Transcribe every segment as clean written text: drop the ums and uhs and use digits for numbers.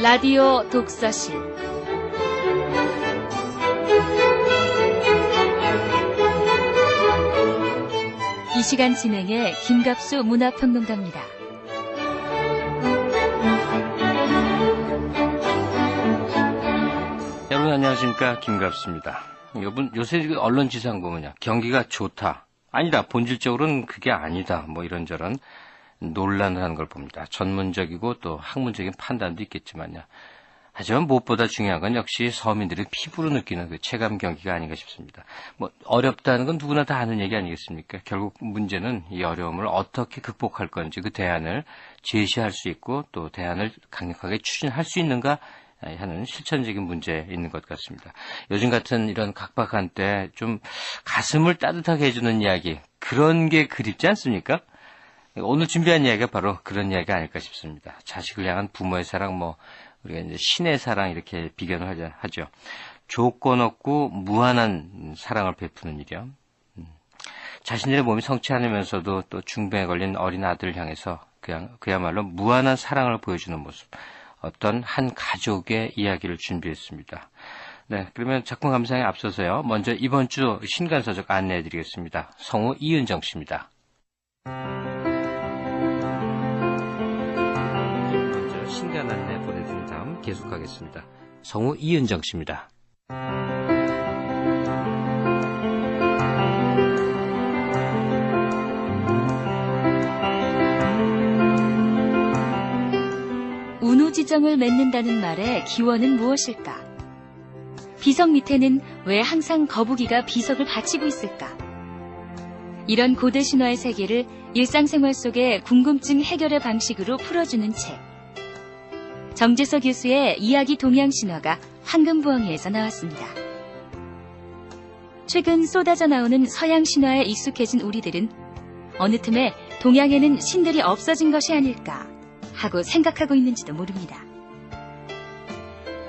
라디오 독서실 이 시간 진행의 김갑수 문화평론가입니다. 여러분 안녕하십니까, 김갑수입니다. 여러분 요새 언론 지상 보면요, 경기가 좋다, 아니다, 본질적으로는 그게 아니다, 뭐 이런저런 논란을 하는 걸 봅니다. 전문적이고 또 학문적인 판단도 있겠지만요, 하지만 무엇보다 중요한 건 역시 서민들이 피부로 느끼는 그 체감 경기가 아닌가 싶습니다. 뭐 어렵다는 건 누구나 다 아는 얘기 아니겠습니까? 결국 문제는 이 어려움을 어떻게 극복할 건지, 그 대안을 제시할 수 있고 또 대안을 강력하게 추진할 수 있는가 하는 실천적인 문제에 있는 것 같습니다. 요즘 같은 이런 각박한 때 좀 가슴을 따뜻하게 해주는 이야기, 그런 게 그립지 않습니까? 오늘 준비한 이야기가 바로 그런 이야기가 아닐까 싶습니다. 자식을 향한 부모의 사랑, 우리가 이제 신의 사랑 이렇게 비견을 하죠. 조건 없고 무한한 사랑을 베푸는 일이요. 자신들의 몸이 성치 않으면서도 또 중병에 걸린 어린 아들을 향해서 그야말로 무한한 사랑을 보여주는 모습. 어떤 한 가족의 이야기를 준비했습니다. 네, 그러면 작품 감상에 앞서서요, 먼저 이번 주 신간서적 안내해드리겠습니다. 성우 이은정 씨입니다. 먼저 신간 안내 보내드린 다음 계속하겠습니다. 성우 이은정 씨입니다. 운우지정을 맺는다는 말의 기원은 무엇일까? 비석 밑에는 왜 항상 거북이가 비석을 받치고 있을까? 이런 고대 신화의 세계를 일상생활 속의 궁금증 해결의 방식으로 풀어주는 책. 정재서 교수의 이야기 동양신화가 황금부엉이에서 나왔습니다. 최근 쏟아져 나오는 서양 신화에 익숙해진 우리들은 어느 틈에 동양에는 신들이 없어진 것이 아닐까 하고 생각하고 있는지도 모릅니다.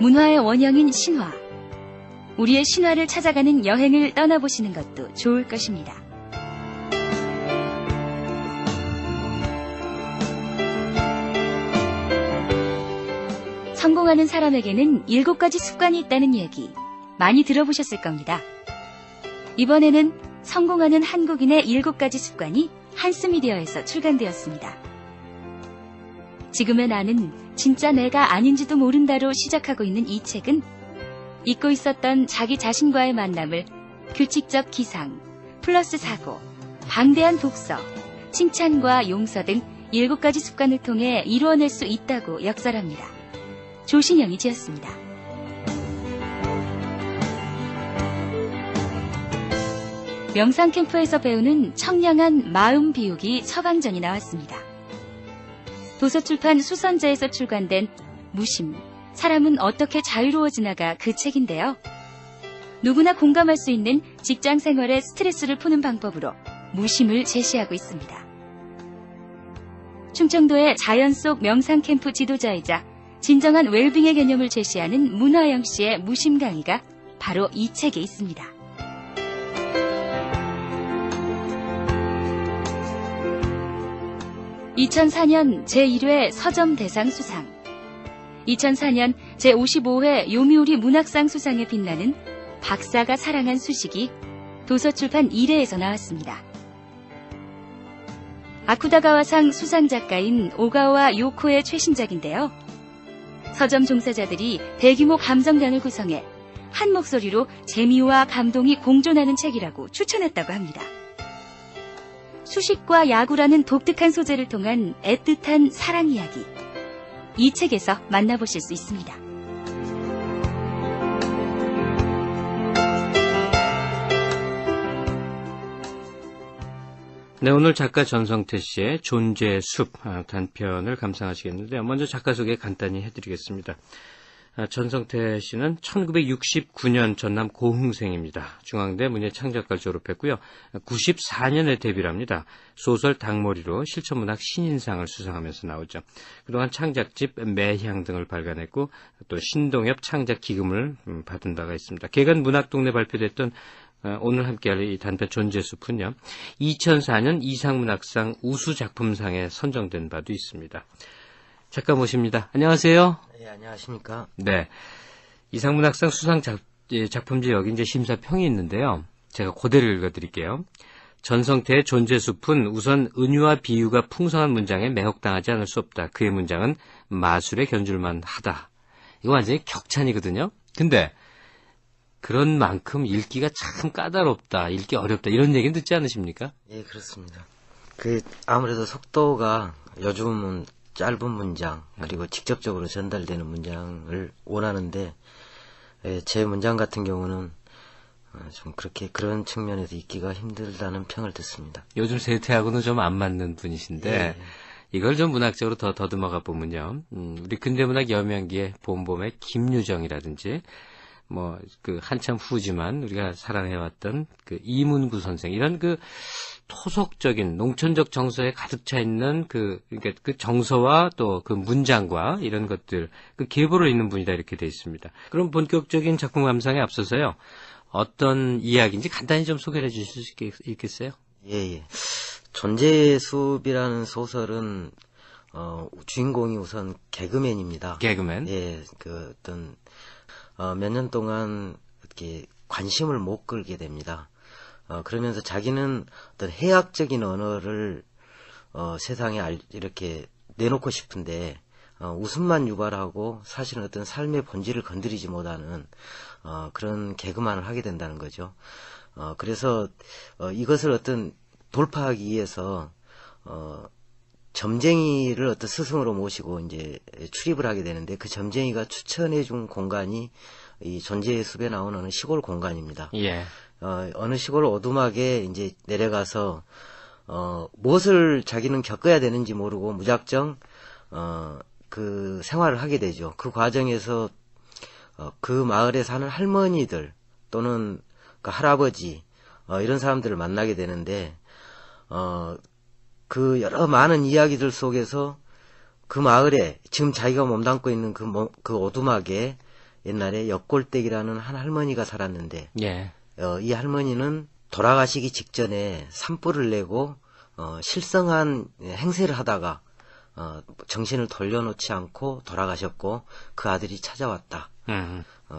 문화의 원형인 신화, 우리의 신화를 찾아가는 여행을 떠나보시는 것도 좋을 것입니다. 성공하는 사람에게는 7가지 습관이 있다는 얘기 많이 들어보셨을 겁니다. 이번에는 성공하는 한국인의 7가지 습관이 한스미디어에서 출간되었습니다. 지금의 나는 진짜 내가 아닌지도 모른다로 시작하고 있는 이 책은 잊고 있었던 자기 자신과의 만남을 규칙적 기상, 플러스 사고, 방대한 독서, 칭찬과 용서 등 7가지 습관을 통해 이루어낼 수 있다고 역설합니다. 조신영이 지었습니다. 명상캠프에서 배우는 청량한 마음 비우기 처방전이 나왔습니다. 도서출판 수선제에서 출간된 무심, 사람은 어떻게 자유로워지나가 그 책인데요. 누구나 공감할 수 있는 직장 생활의 스트레스를 푸는 방법으로 무심을 제시하고 있습니다. 충청도의 자연 속 명상캠프 지도자이자 진정한 웰빙의 개념을 제시하는 문화영 씨의 무심 강의가 바로 이 책에 있습니다. 2004년 제1회 서점대상 수상, 2004년 제55회 요미우리 문학상 수상에 빛나는 박사가 사랑한 수식이 도서출판 1회에서 나왔습니다. 아쿠다가와상 수상작가인 오가와 요코의 최신작인데요. 서점 종사자들이 대규모 감정단을 구성해 한 목소리로 재미와 감동이 공존하는 책이라고 추천했다고 합니다. 수식과 야구라는 독특한 소재를 통한 애틋한 사랑 이야기, 이 책에서 만나보실 수 있습니다. 네, 오늘 작가 전성태 씨의 존재의 숲 단편을 감상하시겠는데요. 먼저 작가 소개 간단히 해드리겠습니다. 전성태 씨는 1969년 전남 고흥생입니다. 중앙대 문예창작과를 졸업했고요. 94년에 데뷔를 합니다. 소설 닭머리로 실천문학 신인상을 수상하면서 나오죠. 그동안 창작집 매향 등을 발간했고 또 신동엽 창작기금을 받은 바가 있습니다. 개간 문학동네 발표됐던 오늘 함께할 이 단편 존재숲은요, 2004년 이상문학상 우수작품상에 선정된 바도 있습니다. 작가 모십니다. 안녕하세요. 네, 안녕하십니까. 네. 이상문학상 수상 작품제 여기 이제 심사평이 있는데요. 제가 그대로 읽어드릴게요. 전성태의 존재숲은 우선 은유와 비유가 풍성한 문장에 매혹당하지 않을 수 없다. 그의 문장은 마술에 견줄만 하다. 이거 완전히 격찬이거든요. 근데 그런 만큼 읽기가 참 까다롭다, 읽기 어렵다 이런 얘기는 듣지 않으십니까? 예, 그렇습니다. 아무래도 속도가 요즘은 짧은 문장 그리고 직접적으로 전달되는 문장을 원하는데 제 문장 같은 경우는 좀 그런 측면에서 읽기가 힘들다는 평을 듣습니다. 요즘 세태하고는 좀 안 맞는 분이신데 예. 이걸 좀 문학적으로 더 더듬어가 보면요. 우리 근대문학 여명기의 봄봄의 김유정이라든지 한참 후지만 우리가 사랑해왔던 이문구 선생 이런 토속적인 농촌적 정서에 가득 차 있는 그러니까 그 정서와 또 그 문장과 이런 것들 계보로 있는 분이다 이렇게 돼 있습니다. 그럼 본격적인 작품 감상에 앞서서요. 어떤 이야기인지 간단히 좀 소개해 주실 수 있겠어요? 예. 존재의 숲이라는 소설은 주인공이 우선 개그맨입니다. 개그맨? 예, 몇 년 동안 이렇게 관심을 못 끌게 됩니다. 그러면서 자기는 어떤 해학적인 언어를 세상에 이렇게 내놓고 싶은데 웃음만 유발하고 사실은 어떤 삶의 본질을 건드리지 못하는 그런 개그만을 하게 된다는 거죠. 그래서 이것을 어떤 돌파하기 위해서 점쟁이를 어떤 스승으로 모시고 이제 출입을 하게 되는데 그 점쟁이가 추천해 준 공간이 이 존재의 숲에 나오는 어느 시골 공간입니다. 예. 어느 시골 오두막에 이제 내려가서 무엇을 자기는 겪어야 되는지 모르고 무작정 그 생활을 하게 되죠. 그 과정에서 그 마을에 사는 할머니들 또는 그 할아버지 이런 사람들을 만나게 되는데 그 여러 많은 이야기들 속에서 그 마을에 지금 자기가 몸담고 있는 그 오두막에 옛날에 역골댁이라는 한 할머니가 살았는데 예. 이 할머니는 돌아가시기 직전에 산불을 내고 실성한 행세를 하다가 정신을 돌려놓지 않고 돌아가셨고 그 아들이 찾아왔다.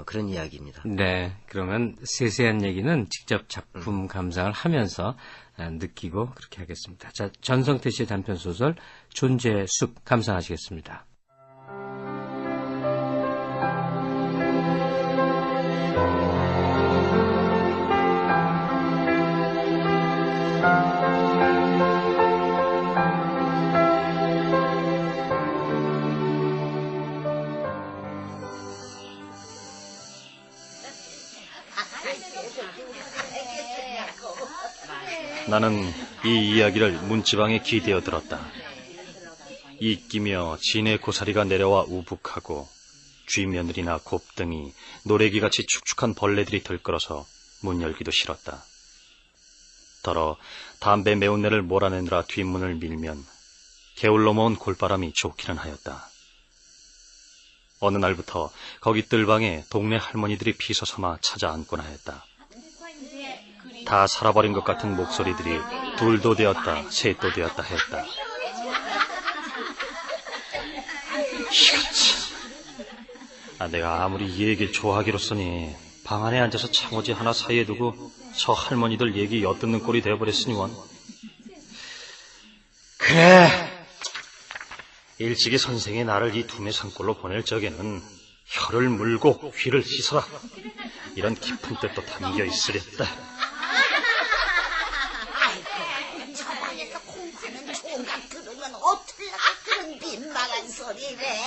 그런 이야기입니다. 네, 그러면 세세한 얘기는 직접 작품 감상을 하면서 느끼고 그렇게 하겠습니다. 자, 전성태 씨의 단편 소설 존재의 숲 감상하시겠습니다. 나는 이 이야기를 문지방에 기대어 들었다. 이끼며 진의 고사리가 내려와 우북하고 쥐며느리나 곱등이 노래기같이 축축한 벌레들이 들끓어서 문 열기도 싫었다. 더러 담배 매운내를 몰아내느라 뒷문을 밀면 개울 넘어온 골바람이 좋기는 하였다. 어느 날부터 거기 뜰방에 동네 할머니들이 피서 삼아 찾아앉곤 하였다. 다 살아버린 것 같은 목소리들이 둘도 되었다 셋도 되었다 했다. 내가 아무리 이 얘기를 좋아하기로서니 방 안에 앉아서 창호지 하나 사이에 두고 저 할머니들 얘기 엿듣는 꼴이 되어버렸으니 원. 그래, 일찍이 선생이 나를 이 두매 산골로 보낼 적에는 혀를 물고 귀를 씻어라 이런 깊은 뜻도 담겨 있으렸다. 저방에서 콩쿠는 총각 들으면 어떨라고 그런 빈말한 소리래.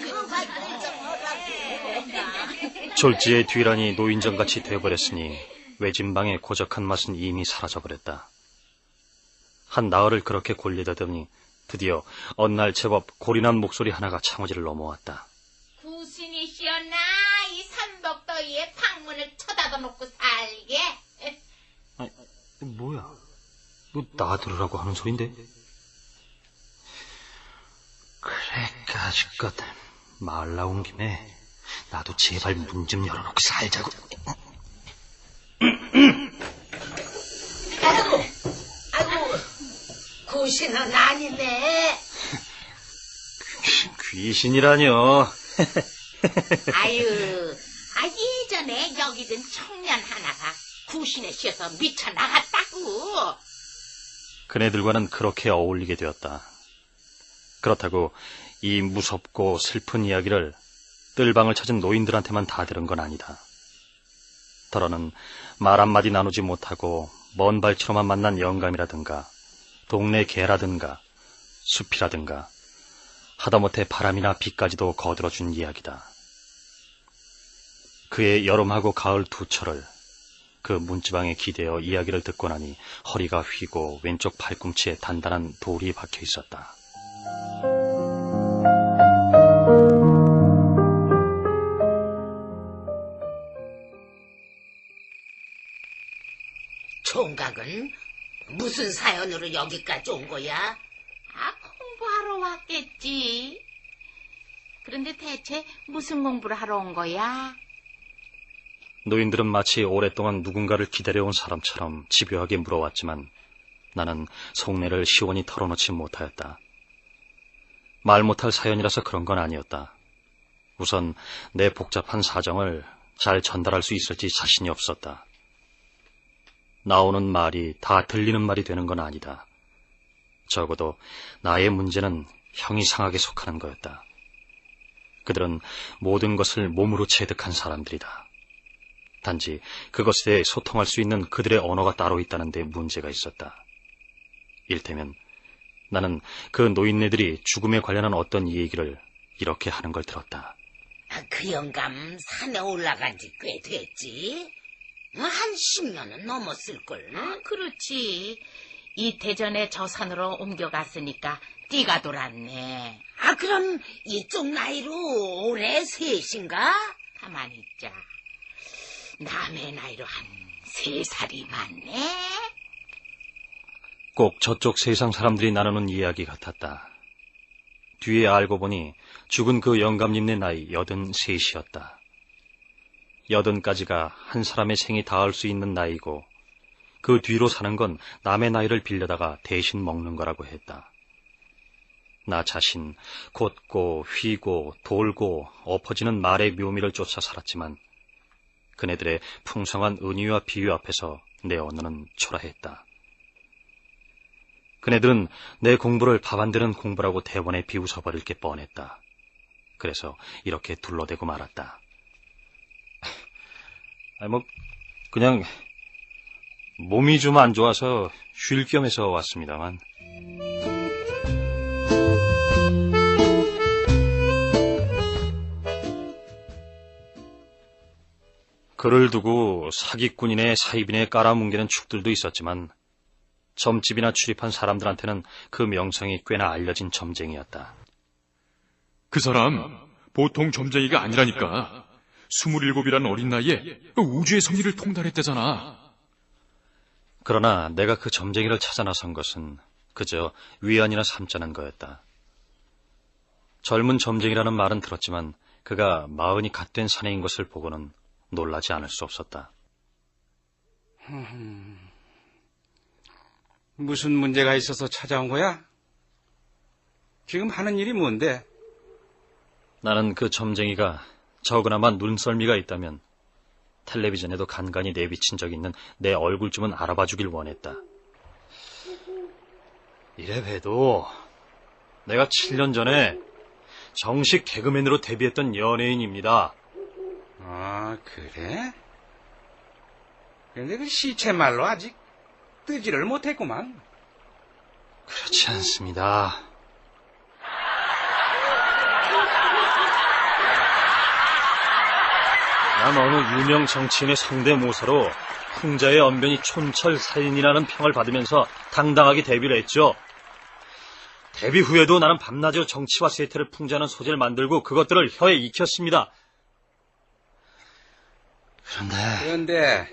그만 좀 하라고. 졸지의 뒤란이 노인정같이 되어버렸으니 외진방의 고적한 맛은 이미 사라져버렸다. 한 나흘을 그렇게 골리다더니 드디어 어느 날 제법 고리난 목소리 하나가 창호지를 넘어왔다. 구신이시였나 이 삼복더위에 방문을 쳐다도 놓고 살게. 아니, 뭐야? 이거 나 들으라고 하는 소린데? 그래, 가지껏 말 나온 김에 나도 제발 문 좀 열어놓고 살자고. 아이고, 구신은 아니네. 귀신이라뇨. 아유, 예전에 여기 든 청년 하나가 구신에 씌어서 미쳐 나갔다고. 그네들과는 그렇게 어울리게 되었다. 그렇다고 이 무섭고 슬픈 이야기를 뜰방을 찾은 노인들한테만 다 들은 건 아니다. 더러는 말 한마디 나누지 못하고 먼 발치로만 만난 영감이라든가 동네 개라든가 숲이라든가 하다못해 바람이나 비까지도 거들어준 이야기다. 그의 여름하고 가을 두 철을 그 문지방에 기대어 이야기를 듣고 나니 허리가 휘고 왼쪽 팔꿈치에 단단한 돌이 박혀 있었다. 총각은 무슨 사연으로 여기까지 온 거야? 공부하러 왔겠지. 그런데 대체 무슨 공부를 하러 온 거야? 노인들은 마치 오랫동안 누군가를 기다려온 사람처럼 집요하게 물어왔지만 나는 속내를 시원히 털어놓지 못하였다. 말 못할 사연이라서 그런 건 아니었다. 우선 내 복잡한 사정을 잘 전달할 수 있을지 자신이 없었다. 나오는 말이 다 들리는 말이 되는 건 아니다. 적어도 나의 문제는 형이상하게 속하는 거였다. 그들은 모든 것을 몸으로 체득한 사람들이다. 단지 그것에 대해 소통할 수 있는 그들의 언어가 따로 있다는 데 문제가 있었다. 이를테면 나는 그 노인네들이 죽음에 관련한 어떤 얘기를 이렇게 하는 걸 들었다. 그 영감 산에 올라간 지 꽤 됐지? 한 10년은 넘었을걸? 그렇지. 이태전에 저 산으로 옮겨갔으니까 띠가 돌았네. 그럼 이쪽 나이로 올해 셋인가? 가만히 있자. 남의 나이로 한 3살이 많네. 꼭 저쪽 세상 사람들이 나누는 이야기 같았다. 뒤에 알고 보니 죽은 그 영감님네 나이 83이었다. 80까지가 한 사람의 생이 닿을 수 있는 나이고 그 뒤로 사는 건 남의 나이를 빌려다가 대신 먹는 거라고 했다. 나 자신 곧고 휘고 돌고 엎어지는 말의 묘미를 쫓아 살았지만 그네들의 풍성한 은유와 비유 앞에서 내 언어는 초라했다. 그네들은 내 공부를 밥 안 되는 공부라고 대번에 비웃어버릴 게 뻔했다. 그래서 이렇게 둘러대고 말았다. 그냥 몸이 좀 안 좋아서 쉴 겸해서 왔습니다만. 그를 두고 사기꾼이네 사입이네 깔아뭉개는 축들도 있었지만 점집이나 출입한 사람들한테는 그 명성이 꽤나 알려진 점쟁이였다. 그 사람 보통 점쟁이가 아니라니까. 27이라는 어린 나이에 우주의 섭리를 통달했대잖아. 그러나 내가 그 점쟁이를 찾아 나선 것은 그저 위안이나 삼자는 거였다. 젊은 점쟁이라는 말은 들었지만 그가 40이 갓 된 사내인 것을 보고는 놀라지 않을 수 없었다. 무슨 문제가 있어서 찾아온 거야? 지금 하는 일이 뭔데? 나는 그 점쟁이가 적으나마 눈썰미가 있다면 텔레비전에도 간간히 내비친 적 있는 내 얼굴쯤은 알아봐 주길 원했다. 이래 봬도 내가 7년 전에 정식 개그맨으로 데뷔했던 연예인입니다. 그래? 근데 그 시체 말로 아직 뜨지를 못했구만. 그렇지 않습니다. 난 어느 유명 정치인의 성대모사로 풍자의 언변이 촌철살인이라는 평을 받으면서 당당하게 데뷔를 했죠. 데뷔 후에도 나는 밤낮으로 정치와 세태를 풍자하는 소재를 만들고 그것들을 혀에 익혔습니다. 그런데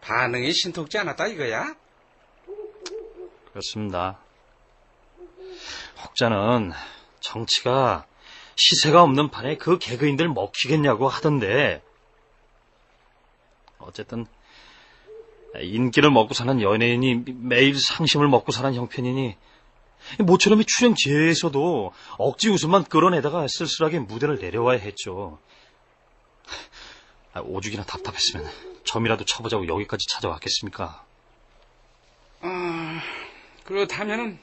반응이 신통치 않았다 이거야? 그렇습니다. 혹자는 정치가 시세가 없는 판에 그 개그인들 먹히겠냐고 하던데, 어쨌든 인기를 먹고 사는 연예인이 매일 상심을 먹고 사는 형편이니 모처럼이 출연지에서도 억지 웃음만 끌어내다가 쓸쓸하게 무대를 내려와야 했죠. 오죽이나 답답했으면 점이라도 쳐보자고 여기까지 찾아왔겠습니까? 그렇다면은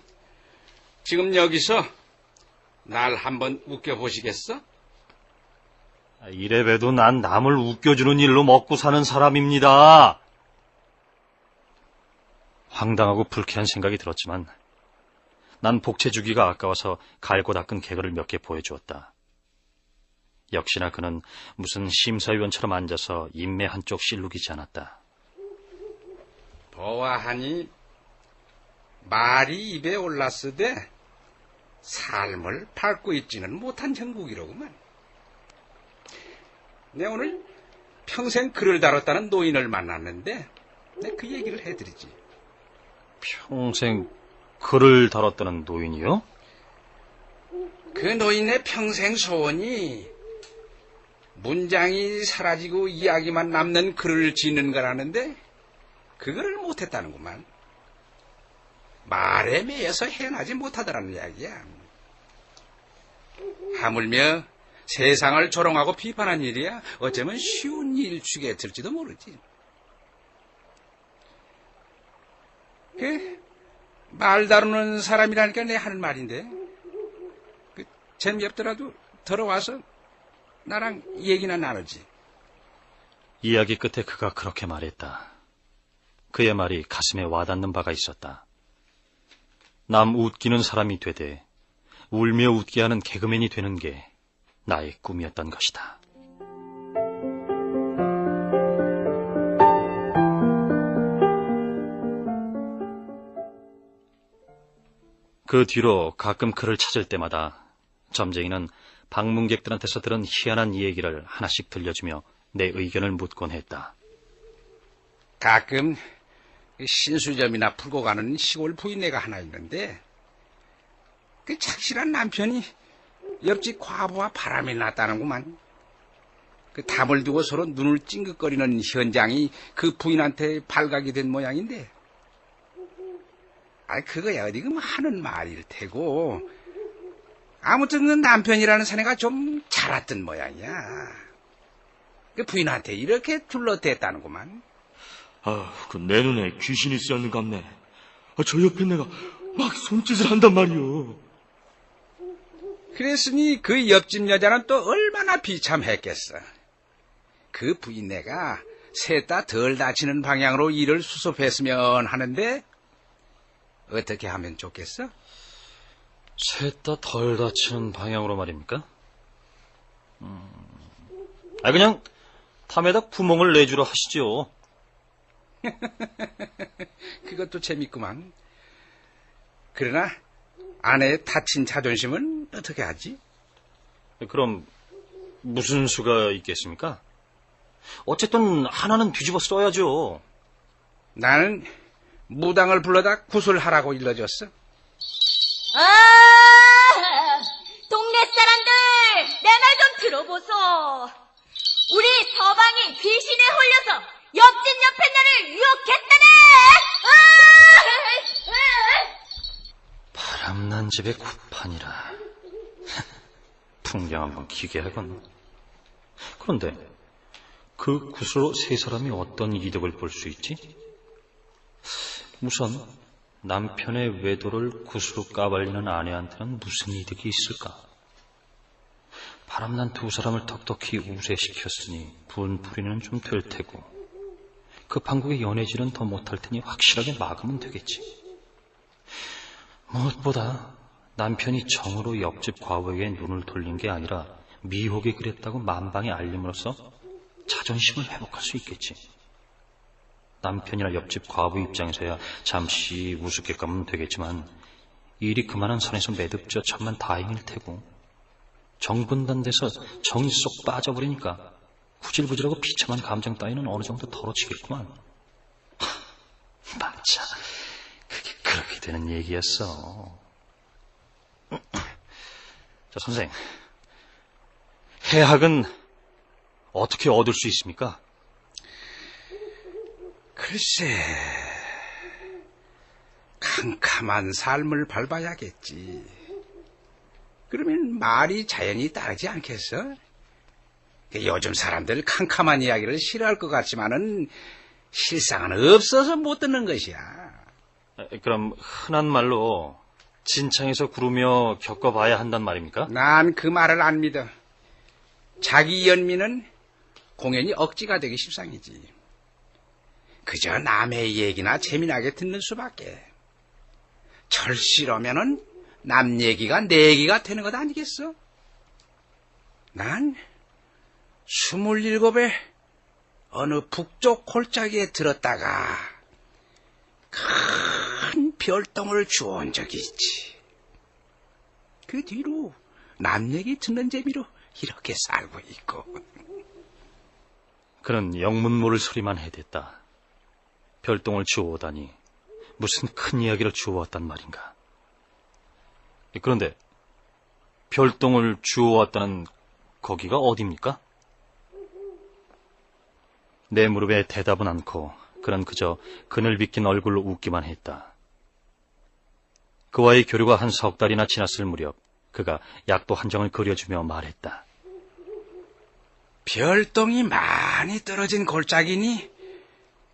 지금 여기서 날 한번 웃겨보시겠어? 이래봬도 난 남을 웃겨주는 일로 먹고 사는 사람입니다. 황당하고 불쾌한 생각이 들었지만 난 복채 주기가 아까워서 갈고 닦은 개그를 몇 개 보여주었다. 역시나 그는 무슨 심사위원처럼 앉아서 인매 한쪽 실룩이지 않았다. 보아하니 말이 입에 올랐으되 삶을 밟고 있지는 못한 형국이로구만. 내 오늘 평생 글을 다뤘다는 노인을 만났는데 내 그 얘기를 해드리지. 평생 글을 다뤘다는 노인이요? 그 노인의 평생 소원이 문장이 사라지고 이야기만 남는 글을 짓는 거라는데 그거를 못했다는구만. 말에 매여서 해나지 못하더라는 이야기야. 하물며 세상을 조롱하고 비판한 일이야 어쩌면 쉬운 일축에 들지도 모르지. 말 다루는 사람이라니까 내 하는 말인데 재미없더라도 들어와서 나랑 얘기나 나누지. 이야기 끝에 그가 그렇게 말했다. 그의 말이 가슴에 와닿는 바가 있었다. 남 웃기는 사람이 되되 울며 웃게 하는 개그맨이 되는 게 나의 꿈이었던 것이다. 그 뒤로 가끔 그를 찾을 때마다 점쟁이는 방문객들한테서 들은 희한한 얘기를 하나씩 들려주며 내 의견을 묻곤 했다. 가끔 신수점이나 풀고 가는 시골 부인네가 하나 있는데 그 착실한 남편이 옆집 과부와 바람이 났다는구만. 그 담을 두고 서로 눈을 찡긋거리는 현장이 그 부인한테 발각이 된 모양인데 그거야 어디 그 하는 말일 테고 아무튼 그 남편이라는 사내가 좀 자랐던 모양이야. 그 부인한테 이렇게 둘러댔다는구만. 그 내 눈에 귀신이 쓰였는 같네. 저 옆에 내가 막 손짓을 한단 말이오. 그랬으니 그 옆집 여자는 또 얼마나 비참했겠어. 그 부인네가 셋 다 덜 다치는 방향으로 일을 수습했으면 하는데 어떻게 하면 좋겠어? 셋 다 덜 다치는 방향으로 말입니까? 그냥 탐에다 구멍을 내주려 하시죠. 그것도 재밌구만. 그러나 아내의 다친 자존심은 어떻게 하지? 그럼 무슨 수가 있겠습니까? 어쨌든 하나는 뒤집어 써야죠. 나는 무당을 불러다 구슬하라고 일러줬어. 동네 사람들 내 말 좀 들어보소. 우리 서방이 귀신에 홀려서 옆집 옆에 나를 유혹했다네. 바람난 집의 구판이라. 풍경 한번 기괴하군. 그런데 그 구슬로 세 사람이 어떤 이득을 볼 수 있지? 우선 남편의 외도를 구슬로 까발리는 아내한테는 무슨 이득이 있을까? 바람난 두 사람을 톡톡히 우세시켰으니 분풀이는 좀 될 테고 그 판국의 연애질은 더 못할 테니 확실하게 막으면 되겠지. 무엇보다 남편이 정으로 옆집 과부에게 눈을 돌린 게 아니라 미혹에 그랬다고 만방에 알림으로써 자존심을 회복할 수 있겠지. 남편이나 옆집 과부 입장에서야 잠시 우습게 까면 되겠지만 일이 그만한 선에서 매듭져 천만 다행일 테고 정분단돼서 정이 쏙 빠져버리니까 구질구질하고 비참한 감정 따위는 어느 정도 덜어지겠구만. 맞아, 그게 그렇게 되는 얘기였어. 자, 선생, 해학은 어떻게 얻을 수 있습니까? 글쎄, 캄캄한 삶을 밟아야겠지. 그러면 말이 자연히 따르지 않겠어? 요즘 사람들 캄캄한 이야기를 싫어할 것 같지만은 실상은 없어서 못 듣는 것이야. 그럼 흔한 말로 진창에서 구르며 겪어봐야 한단 말입니까? 난 그 말을 안 믿어. 자기 연민은 공연히 억지가 되기 십상이지. 그저 남의 얘기나 재미나게 듣는 수밖에. 절실하면은 남 얘기가 내 얘기가 되는 것 아니겠어? 난 27에 어느 북쪽 골짜기에 들었다가 큰 별똥을 주운 적이 있지. 그 뒤로 남 얘기 듣는 재미로 이렇게 살고 있고. 그는 영문모를 소리만 해댔다. 별똥을 주워오다니 무슨 큰 이야기를 주워왔단 말인가. 그런데 별똥을 주워왔다는 거기가 어디입니까? 내 무릎에 대답은 않고 그는 그저 그늘 빗긴 얼굴로 웃기만 했다. 그와의 교류가 한 석 달이나 지났을 무렵 그가 약도 한 장을 그려주며 말했다. 별똥이 많이 떨어진 골짜기니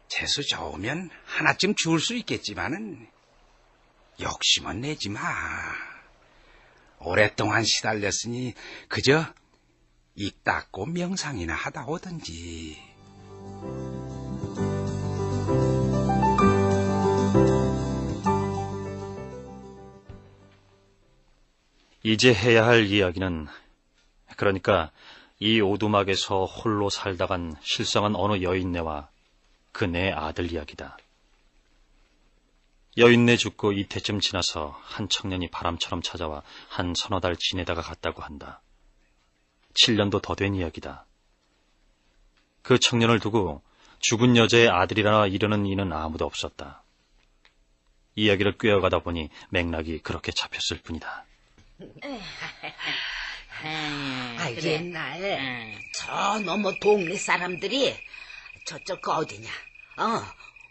재수 좋으면 하나쯤 주울 수 있겠지만은 욕심은 내지 마. 오랫동안 시달렸으니 그저 입 닫고 명상이나 하다 오든지. 이제 해야 할 이야기는, 그러니까 이 오두막에서 홀로 살다간 실성한 어느 여인네와 그 네 아들 이야기다. 여인네 죽고 이태쯤 지나서 한 청년이 바람처럼 찾아와 한 서너 달 지내다가 갔다고 한다. 7년도 더 된 이야기다. 그 청년을 두고 죽은 여자의 아들이라 이르는 이는 아무도 없었다. 이야기를 꿰어가다 보니 맥락이 그렇게 잡혔을 뿐이다. 옛날 저 너머 동네 사람들이 저쪽 그 어디냐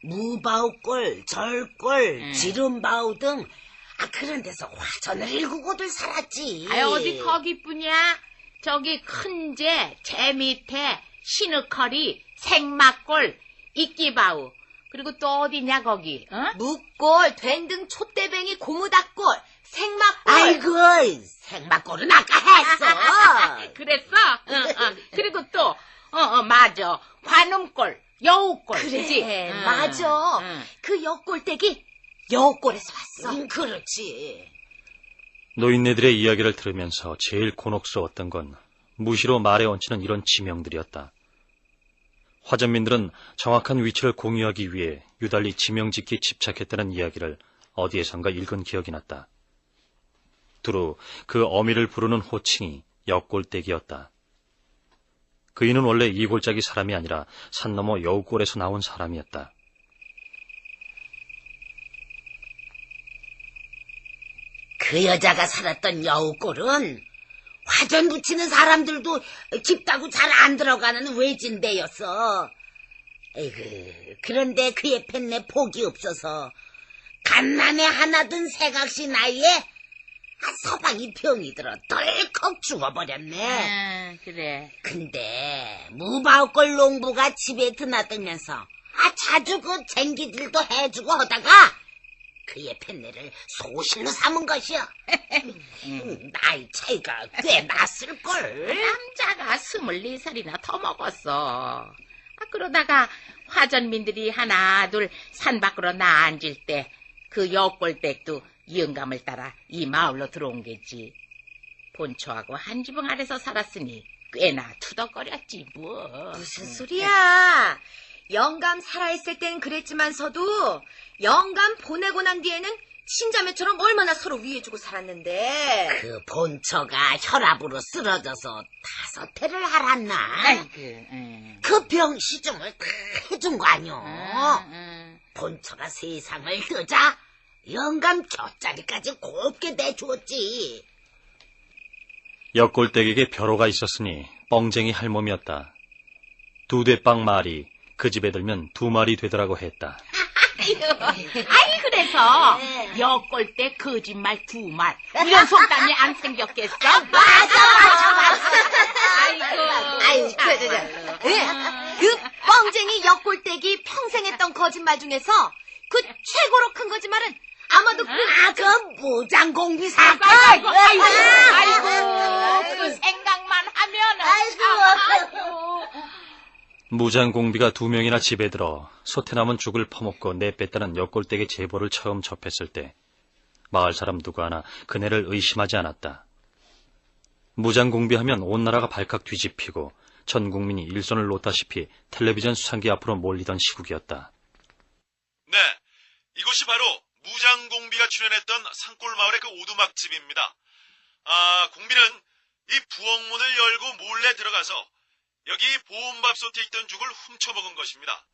무바우골, 절골, 지름바우 등 그런 데서 화전을 일구고들 살았지. 어디 거기뿐이야? 저기 큰제, 제 밑에 신우커리, 생막골, 이끼바우, 그리고 또 어디냐 거기? 묵골, 된등, 촛대뱅이, 고무닭골, 생막골. 아이고, 생막골은 아까 했어. 그랬어? 그리고 또 맞아, 관음골, 여우골. 그래, 그치? 맞아. 그 역골댁이 여우골에서 왔어. 그렇지. 노인네들의 이야기를 들으면서 제일 곤혹스러웠던 건 무시로 말에 얹히는 이런 지명들이었다. 화전민들은 정확한 위치를 공유하기 위해 유달리 지명짓기에 집착했다는 이야기를 어디에선가 읽은 기억이 났다. 두루 그 어미를 부르는 호칭이 역골댁이었다. 그이는 원래 이 골짜기 사람이 아니라 산 너머 여우골에서 나온 사람이었다. 그 여자가 살았던 여우골은 화전 붙이는 사람들도 깊다고 잘 안 들어가는 외진 데였어. 에이그, 그런데 그의 팬네 복이 없어서 갓난에 하나 든 새각시 나이에 서방이 병이 들어 덜컥 죽어버렸네. 그래. 근데 무바우골 농부가 집에 드나들면서 자주 그 쟁기들도 해주고 하다가 그의 팬네를 소실로 삼은 것이여. 나이 차이가 꽤 났을걸. 남자가 24살이나 더 먹었어. 그러다가 화전민들이 하나 둘 산 밖으로 나앉을 때 그 여골댁도 영감을 따라 이 마을로 들어온 게지. 본초하고 한 지붕 아래서 살았으니 꽤나 투덕거렸지 뭐. 무슨 소리야. 영감 살아있을 땐 그랬지만서도 영감 보내고 난 뒤에는 친자매처럼 얼마나 서로 위해주고 살았는데. 그 본처가 혈압으로 쓰러져서 5회를 앓았나? 그 병 시중을 다 해준 거 아니오. 본처가 세상을 뜨자 영감 곁자리까지 곱게 내주었지. 역골댁에게 벼로가 있었으니 뻥쟁이 할멈이었다. 2대빵 말이 그 집에 들면 2마리 되더라고 했다. 아니 그래서 여꼴대 거짓말 두 말 이런 속담이 안 생겼겠어? 맞아. 아이고 그 뻥쟁이 역골대기 평생 했던 거짓말 중에서 그 최고로 큰 거짓말은 아마도 그 무장공비 사건. 아이고 그 생각만 하면은 무장공비가 2명이나 집에 들어 솥에 남은 죽을 퍼먹고 내뺐다는 역골댁의 제보를 처음 접했을 때 마을 사람 누구 하나 그네를 의심하지 않았다. 무장공비하면 온 나라가 발칵 뒤집히고 전 국민이 일손을 놓다시피 텔레비전 수상기 앞으로 몰리던 시국이었다. 네, 이곳이 바로 무장공비가 출연했던 산골마을의 그 오두막집입니다. 공비는 이 부엌문을 열고 몰래 들어가서 여기 보온밥솥에 있던 죽을 훔쳐먹은 것입니다.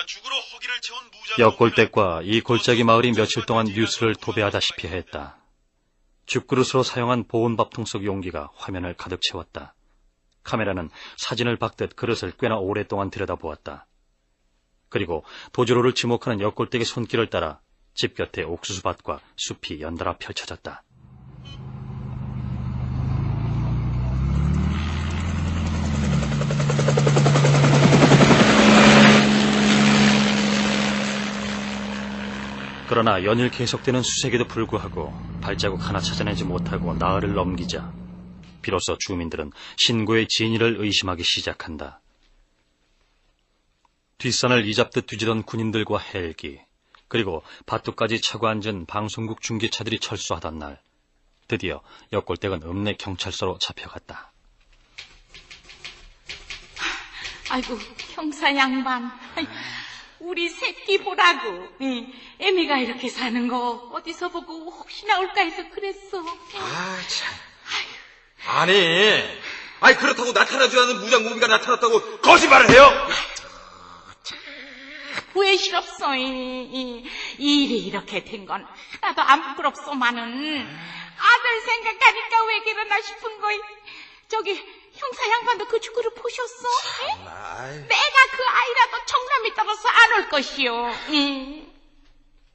죽으로 허기를 채운 무장 역골댁과 이 골짜기 마을이 며칠 동안 뉴스를 도배하다시피 했다. 죽그릇으로 사용한 보온밥통 속 용기가 화면을 가득 채웠다. 카메라는 사진을 박듯 그릇을 꽤나 오랫동안 들여다보았다. 그리고 도주로를 지목하는 역골댁의 손길을 따라 집 곁에 옥수수밭과 숲이 연달아 펼쳐졌다. 그러나 연일 계속되는 수색에도 불구하고 발자국 하나 찾아내지 못하고 나흘을 넘기자 비로소 주민들은 신고의 진위를 의심하기 시작한다. 뒷산을 이잡듯 뒤지던 군인들과 헬기, 그리고 밭두까지 차고 앉은 방송국 중계차들이 철수하던 날, 드디어 역골댁은 읍내 경찰서로 잡혀갔다. 아이고 형사 양반, 우리 새끼 보라고. 애미가 이렇게 사는 거 어디서 보고 혹시나 올까 해서 그랬어. 아니 그렇다고 나타나지 않은 무장공비가 나타났다고 거짓말을 해요? 후회스럽소. 일이 이렇게 된 건 하나도 안 부끄럽소만은 아들 생각하니까 왜 그러나 싶은 거이. 저기 형사 양반도 그 죽구를 보셨어? 내가 그 아이라도 청남이 떨어서 안 올 것이요.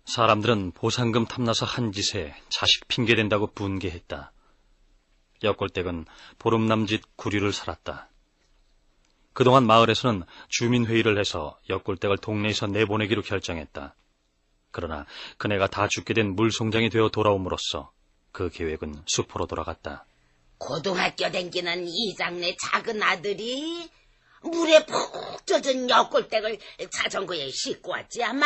사람들은 보상금 탐나서 한 짓에 자식 핑계댄다고 분개했다. 역골댁은 보름남짓 구류를 살았다. 그동안 마을에서는 주민회의를 해서 역골댁을 동네에서 내보내기로 결정했다. 그러나 그네가 다 죽게 된 물송장이 되어 돌아옴으로써 그 계획은 수포로 돌아갔다. 고등학교 댕기는 이장네 작은 아들이 물에 푹 젖은 역골댁을 자전거에 싣고 왔지 아마.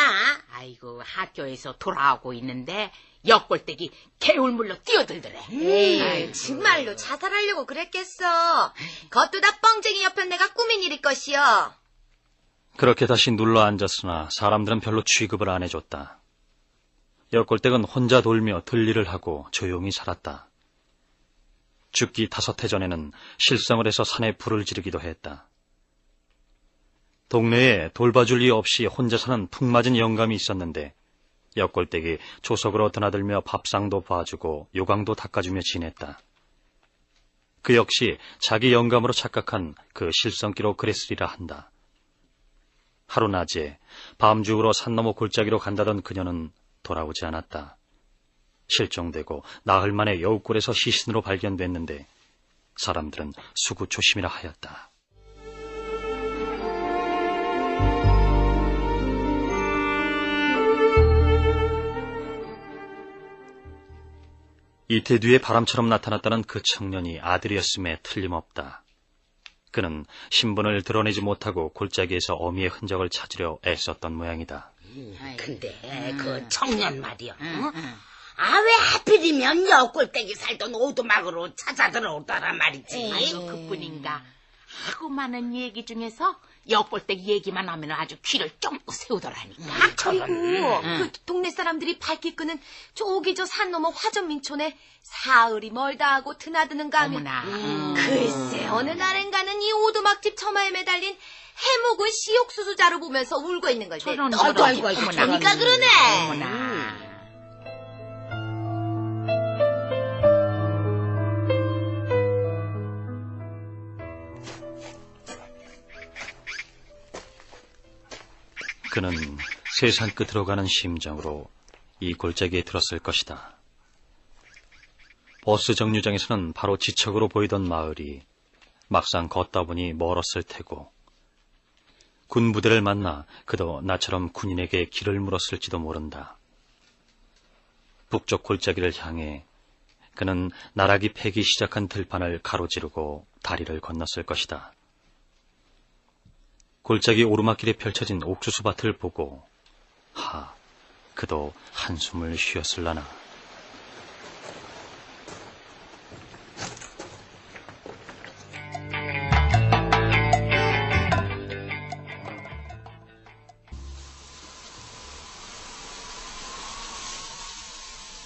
아이고 학교에서 돌아오고 있는데 역골댁이 개울물로 뛰어들더래. 에이, 정말로 자살하려고 그랬겠어. 그것도 다 뻥쟁이 옆에 내가 꾸민 일일 것이여. 그렇게 다시 눌러 앉았으나 사람들은 별로 취급을 안 해줬다. 역골댁은 혼자 돌며 들일을 하고 조용히 살았다. 죽기 5해 전에는 실성을 해서 산에 불을 지르기도 했다. 동네에 돌봐줄 리 없이 혼자 사는 푹 맞은 영감이 있었는데 역골댁이 조석으로 드나들며 밥상도 봐주고 요강도 닦아주며 지냈다. 그 역시 자기 영감으로 착각한 그 실성기로 그랬으리라 한다. 하루낮에 밤중으로 산 너머 골짜기로 간다던 그녀는 돌아오지 않았다. 실종되고 나흘 만에 여우골에서 시신으로 발견됐는데 사람들은 수구조심이라 하였다. 이태 뒤에 바람처럼 나타났다는 그 청년이 아들이었음에 틀림없다. 그는 신분을 드러내지 못하고 골짜기에서 어미의 흔적을 찾으려 애썼던 모양이다. 근데 그 청년 말이야. 왜 하필이면 역골댁이 살던 오두막으로 찾아 들어오더란 말이지. 아이고 그뿐인가. 하고 많은 얘기 중에서 역골댁 얘기만 하면 아주 귀를 쫑긋 세우더라니까. 그리고 그 동네 사람들이 발길 끄는 저기 저 산 너머 화전민촌에 사흘이 멀다 하고 드나드는가 하면 글쎄 어느 날엔가는 이 오두막집 처마에 매달린 해묵은 씨옥수수자루 보면서 울고 있는 걸 저런, 떠떠니까 그러네. 어머나. 그는 세상 끝으로 가는 심정으로 이 골짜기에 들었을 것이다. 버스 정류장에서는 바로 지척으로 보이던 마을이 막상 걷다 보니 멀었을 테고, 군부대를 만나 그도 나처럼 군인에게 길을 물었을지도 모른다. 북쪽 골짜기를 향해 그는 나락이 패기 시작한 들판을 가로지르고 다리를 건넜을 것이다. 골짜기 오르막길에 펼쳐진 옥수수밭을 보고 그도 한숨을 쉬었을라나.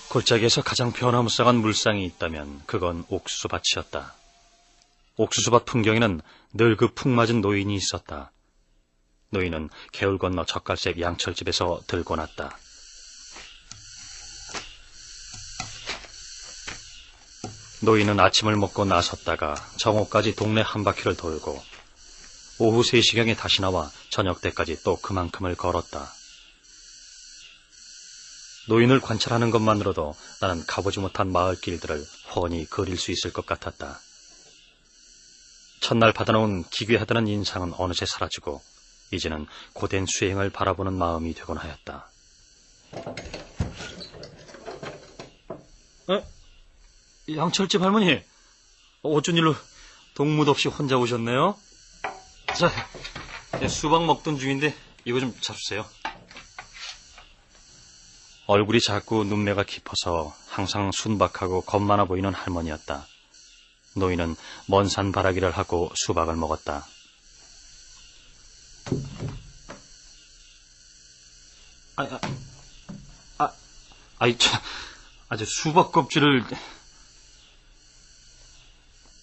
골짜기에서 가장 변화무쌍한 물상이 있다면 그건 옥수수밭이었다. 옥수수밭 풍경에는 늘 그 풍맞은 노인이 있었다. 노인은 개울 건너 젓갈색 양철집에서 들고 났다. 노인은 아침을 먹고 나섰다가 정오까지 동네 한 바퀴를 돌고 오후 3시경에 다시 나와 저녁 때까지 또 그만큼을 걸었다. 노인을 관찰하는 것만으로도 나는 가보지 못한 마을길들을 훤히 그릴 수 있을 것 같았다. 첫날 받아놓은 기괴하다는 인상은 어느새 사라지고 이제는 고된 수행을 바라보는 마음이 되곤 하였다. 양철집 할머니, 어쩐 일로 동무도 없이 혼자 오셨네요? 자, 수박 먹던 중인데 이거 좀 잡수세요. 얼굴이 작고 눈매가 깊어서 항상 순박하고 겁 많아 보이는 할머니였다. 노인은 먼 산 바라기를 하고 수박을 먹었다. 아주 수박 껍질을...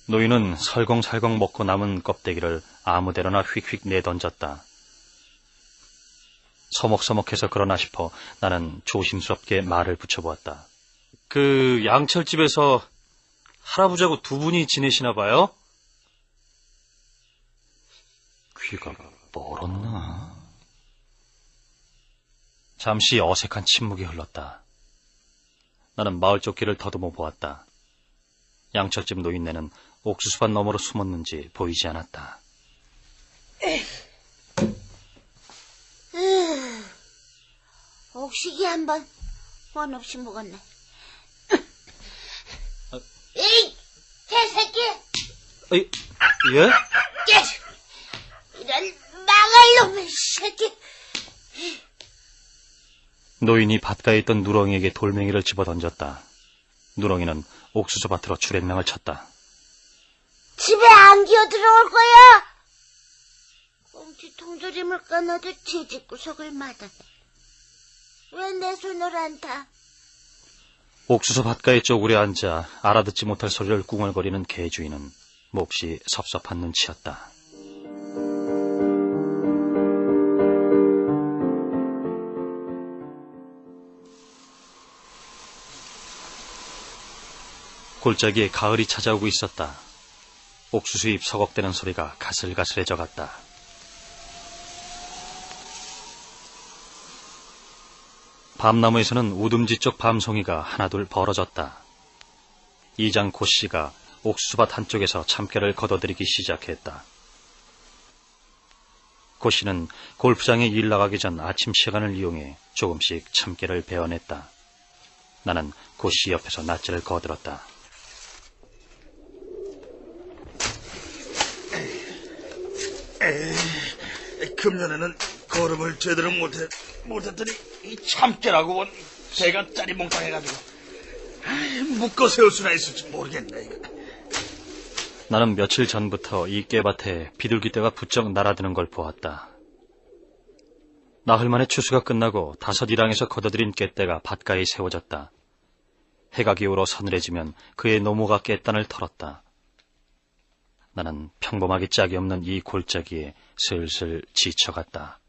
노인은 설렁설렁 먹고 남은 껍데기를 아무데로나 휙휙 내던졌다. 서먹서먹해서 그러나 싶어 나는 조심스럽게 말을 붙여보았다. 그 양철집에서 할아버지하고 두 분이 지내시나 봐요? 귀가 멀었나? 잠시 어색한 침묵이 흘렀다. 나는 마을 쪽 길을 더듬어 보았다. 양철집 노인네는 옥수수밭 너머로 숨었는지 보이지 않았다. 옥식이 한번 원 없이 먹었네. 에이, 개새끼! 예? 이런 망할 놈의 새끼! 노인이 밭가에 있던 누렁이에게 돌멩이를 집어던졌다. 누렁이는 옥수수밭으로 주랭랑을 쳤다. 집에 안 기어 들어올 거야! 꽁치 통조림을 까놔도 뒤집구석을 마다해. 왜 내 손을 안 타? 옥수수 밭가에 쪼그려 앉아 알아듣지 못할 소리를 꿍얼거리는 개주인은 몹시 섭섭한 눈치였다. 골짜기에 가을이 찾아오고 있었다. 옥수수잎 서걱대는 소리가 가슬가슬해져 갔다. 밤나무에서는 우듬지 쪽 밤송이가 하나둘 벌어졌다. 이장 고씨가 옥수수밭 한쪽에서 참깨를 걷어들이기 시작했다. 고씨는 골프장에 일 나가기 전 아침 시간을 이용해 조금씩 참깨를 베어냈다. 나는 고씨 옆에서 낫지를 거들었다. 금년에는 걸음을 제대로 못했더니 이 참깨라고 원 대가짜리 몽땅 해가지고 묶어 세울 수나 있을지 모르겠네. 이거. 나는 며칠 전부터 이 깨밭에 비둘기떼가 부쩍 날아드는 걸 보았다. 나흘 만에 추수가 끝나고 5일항에서 걷어들인 깻떼가 밭가에 세워졌다. 해가 기울어 서늘해지면 그의 노모가 깻단을 털었다. 나는 평범하게 짝이 없는 이 골짜기에 슬슬 지쳐갔다.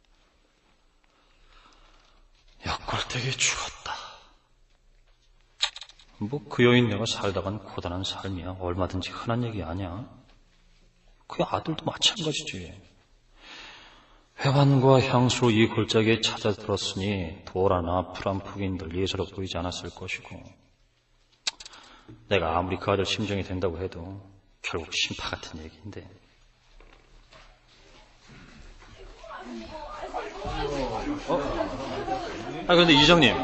약골되게 죽었다. 그 여인 내가 살다간 고단한 삶이야. 얼마든지 흔한 얘기 아니야. 그 아들도 마찬가지지. 회환과 향수로 이 골짜기에 찾아들었으니 도라나 프란푸긴들 예사로 보이지 않았을 것이고, 내가 아무리 그 아들 심정이 된다고 해도 결국 심파 같은 얘기인데. 그런데 이장님,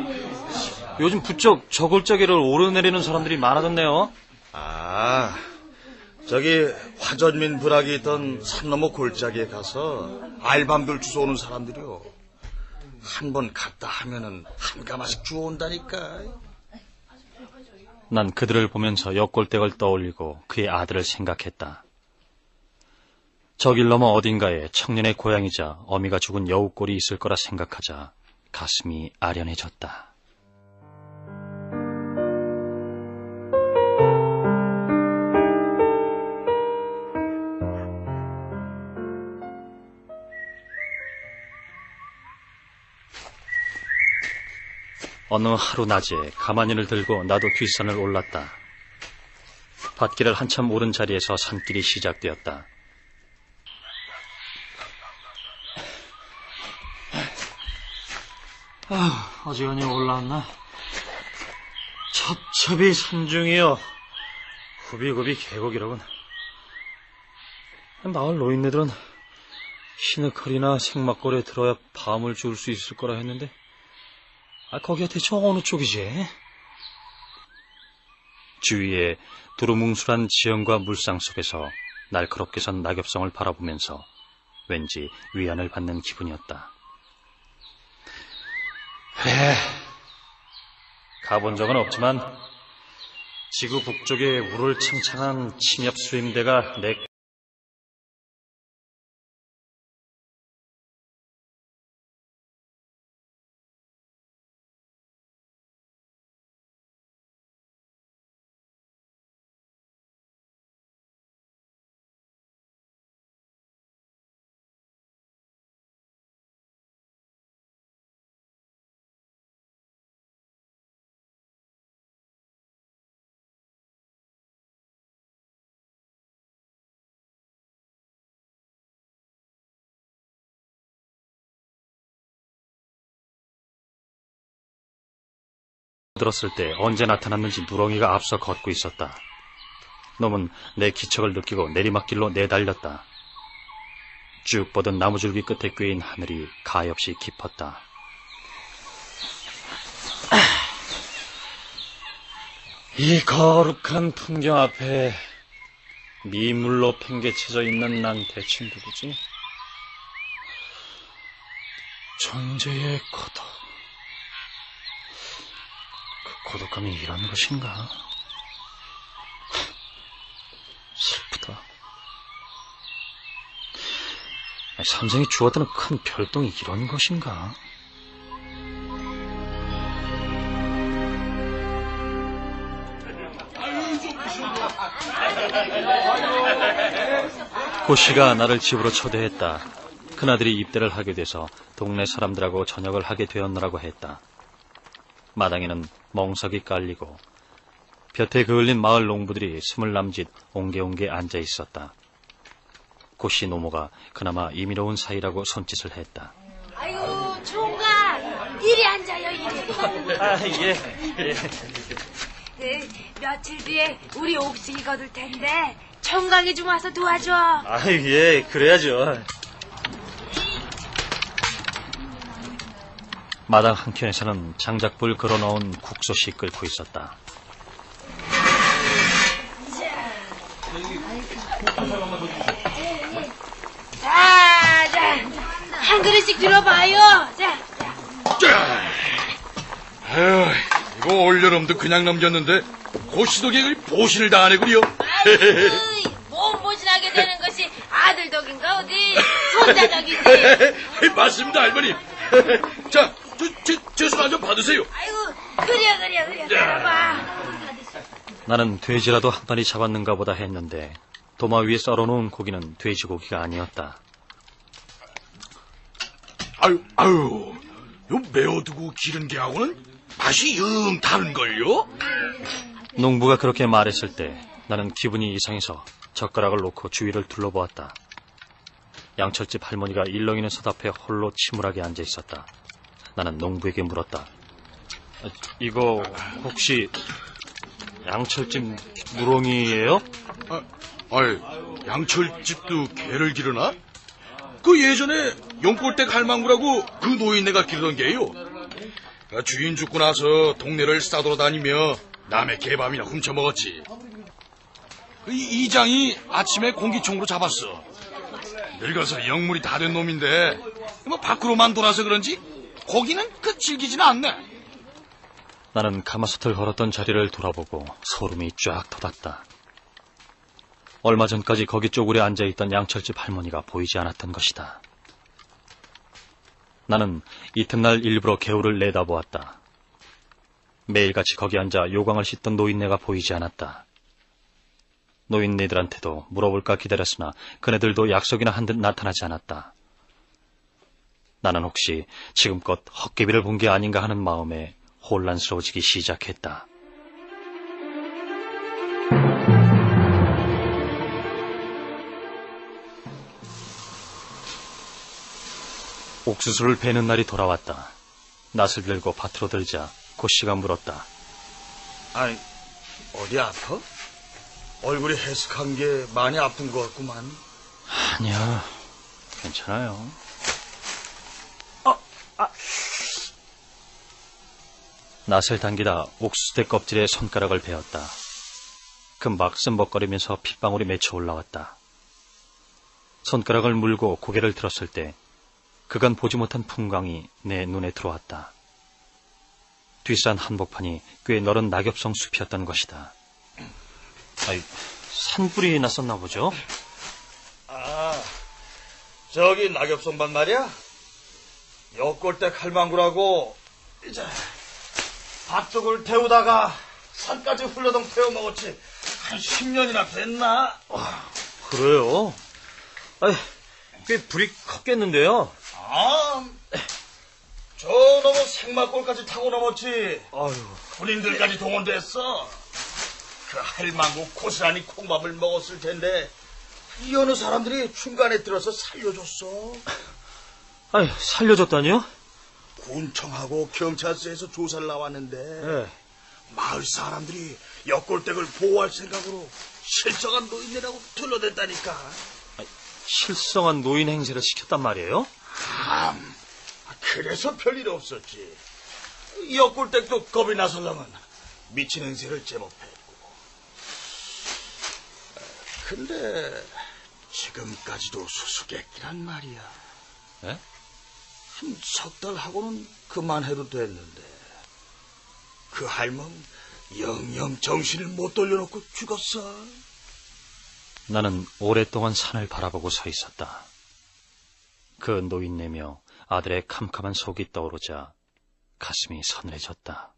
요즘 부쩍 저 골짜기를 오르내리는 사람들이 많아졌네요. 저기 화전민 부락이 있던 산 너머 골짜기에 가서 알밤들 주워오는 사람들이요. 한 번 갔다 하면은 한 가마씩 주워온다니까. 난 그들을 보면서 역골댁을 떠올리고 그의 아들을 생각했다. 저 길 너머 어딘가에 청년의 고향이자 어미가 죽은 여우꼴이 있을 거라 생각하자 가슴이 아련해졌다. 어느 하루 낮에 가마니를 들고 나도 뒷산을 올랐다. 밭길을 한참 오른 자리에서 산길이 시작되었다. 어지간히 올라왔나? 첩첩이 산중이여, 후비구비 계곡이로군. 마을 노인네들은 희늑허리나 생막골에 들어야 밤을 지울 수 있을 거라 했는데, 거기가 대체 어느 쪽이지? 주위에 두루뭉술한 지형과 물상 속에서 날카롭게 선 낙엽성을 바라보면서 왠지 위안을 받는 기분이었다. 그래, 가본 적은 없지만 지구 북쪽에 우를 창창한 침엽 수임대가 내 들었을 때 언제 나타났는지 누렁이가 앞서 걷고 있었다. 놈은 내 기척을 느끼고 내리막길로 내달렸다. 쭉 뻗은 나무줄기 끝에 꿰인 하늘이 가엾이 깊었다. 이 거룩한 풍경 앞에 미물로 팽개쳐져 있는 난 대체 누구지? 존재의 고독. 고독감이 이런 것인가? 슬프다. 삼생이 주었다는 큰 별똥이 이런 것인가? 고씨가 나를 집으로 초대했다. 큰아들이 입대를 하게 돼서 동네 사람들하고 저녁을 하게 되었노라고 했다. 마당에는 멍석이 깔리고 볕에 그을린 마을 농부들이 스물 남짓 옹게옹게 앉아 있었다. 고씨 노모가 그나마 이미로운 사이라고 손짓을 했다. 아유, 총각, 이리 앉아요, 이리. 예. 며칠 뒤에 우리 옥식이 거둘 텐데 총각이 좀 와서 도와줘. 예, 그래야죠. 마당 한켠에서는 장작불 걸어놓은 국솥이 끓고 있었다. 자, 한 그릇씩 들어봐요. 아유, 이거 올여름도 그냥 넘겼는데 고시덕이 보신을 당하네구려. 몸 보신하게 되는 것이 아들 덕인가 어디 손자 덕이지. 맞습니다, 할머니. 자, 저 술 한 잔 받으세요. 아이고, 그래, 들어봐. 나는 돼지라도 한 마리 잡았는가 보다 했는데 도마 위에 썰어놓은 고기는 돼지고기가 아니었다. 아유, 요 메어두고 기른 게하고는 맛이 영 다른걸요? 농부가 그렇게 말했을 때 나는 기분이 이상해서 젓가락을 놓고 주위를 둘러보았다. 양철집 할머니가 일렁이는 솥 앞에 홀로 침울하게 앉아 있었다. 나는 농부에게 물었다. 이거 혹시 양철집 무롱이에요? 양철집도 개를 기르나? 그 예전에 용골댁 할망구라고 그 노인네가 기르던 개요. 주인 죽고 나서 동네를 싸돌아다니며 남의 개밥이나 훔쳐먹었지. 이장이 아침에 공기총으로 잡았어. 늙어서 영물이 다 된 놈인데 뭐 밖으로만 돌아서 그런지 고기는 질기지는 않네. 나는 가마솥을 걸었던 자리를 돌아보고 소름이 쫙 돋았다. 얼마 전까지 거기 쪼그려 앉아있던 양철집 할머니가 보이지 않았던 것이다. 나는 이튿날 일부러 개울을 내다보았다. 매일같이 거기 앉아 요강을 씻던 노인네가 보이지 않았다. 노인네들한테도 물어볼까 기다렸으나 그네들도 약속이나 한 듯 나타나지 않았다. 나는 혹시 지금껏 헛개비를 본 게 아닌가 하는 마음에 혼란스러워지기 시작했다. 옥수수를 베는 날이 돌아왔다. 낫을 들고 밭으로 들자 고씨가 물었다. 아니, 어디 아파? 얼굴이 해석한 게 많이 아픈 것 같구만. 아니야, 괜찮아요. 낫을 당기다 옥수수대 껍질에 손가락을 베었다. 금박 씀벅거리면서 핏방울이 맺혀 올라왔다. 손가락을 물고 고개를 들었을 때 그간 보지 못한 풍광이 내 눈에 들어왔다. 뒷산 한복판이 꽤 넓은 낙엽성 숲이었던 것이다. 산불이 났었나 보죠? 저기 낙엽송밭 말이야? 역골댁 할망구라고 이제 밭쪽을 태우다가 산까지 훌러덩 태워먹었지. 한 10년이나 됐나? 그래요? 꽤 불이 컸겠는데요? 저 넘어 생막골까지 타고 넘었지. 군인들까지 동원됐어. 그 할망구 고스란히 콩밥을 먹었을 텐데 이 어느 사람들이 중간에 들어서 살려줬어. 살려줬다니요? 군청하고 경찰서에서 조사를 나왔는데 마을 사람들이 역골댁을 보호할 생각으로 실성한 노인네라고 둘러댔다니까. 실성한 노인 행세를 시켰단 말이에요? 그래서 별일 없었지. 역골댁도 겁이 나설랑은 미친 행세를 제법 했고. 근데 지금까지도 수수께끼란 말이야. 예? 한 석 달 하고는 그만해도 됐는데 그 할멈 영영 정신을 못 돌려놓고 죽었어. 나는 오랫동안 산을 바라보고 서 있었다. 그 노인네며 아들의 캄캄한 속이 떠오르자 가슴이 서늘해졌다.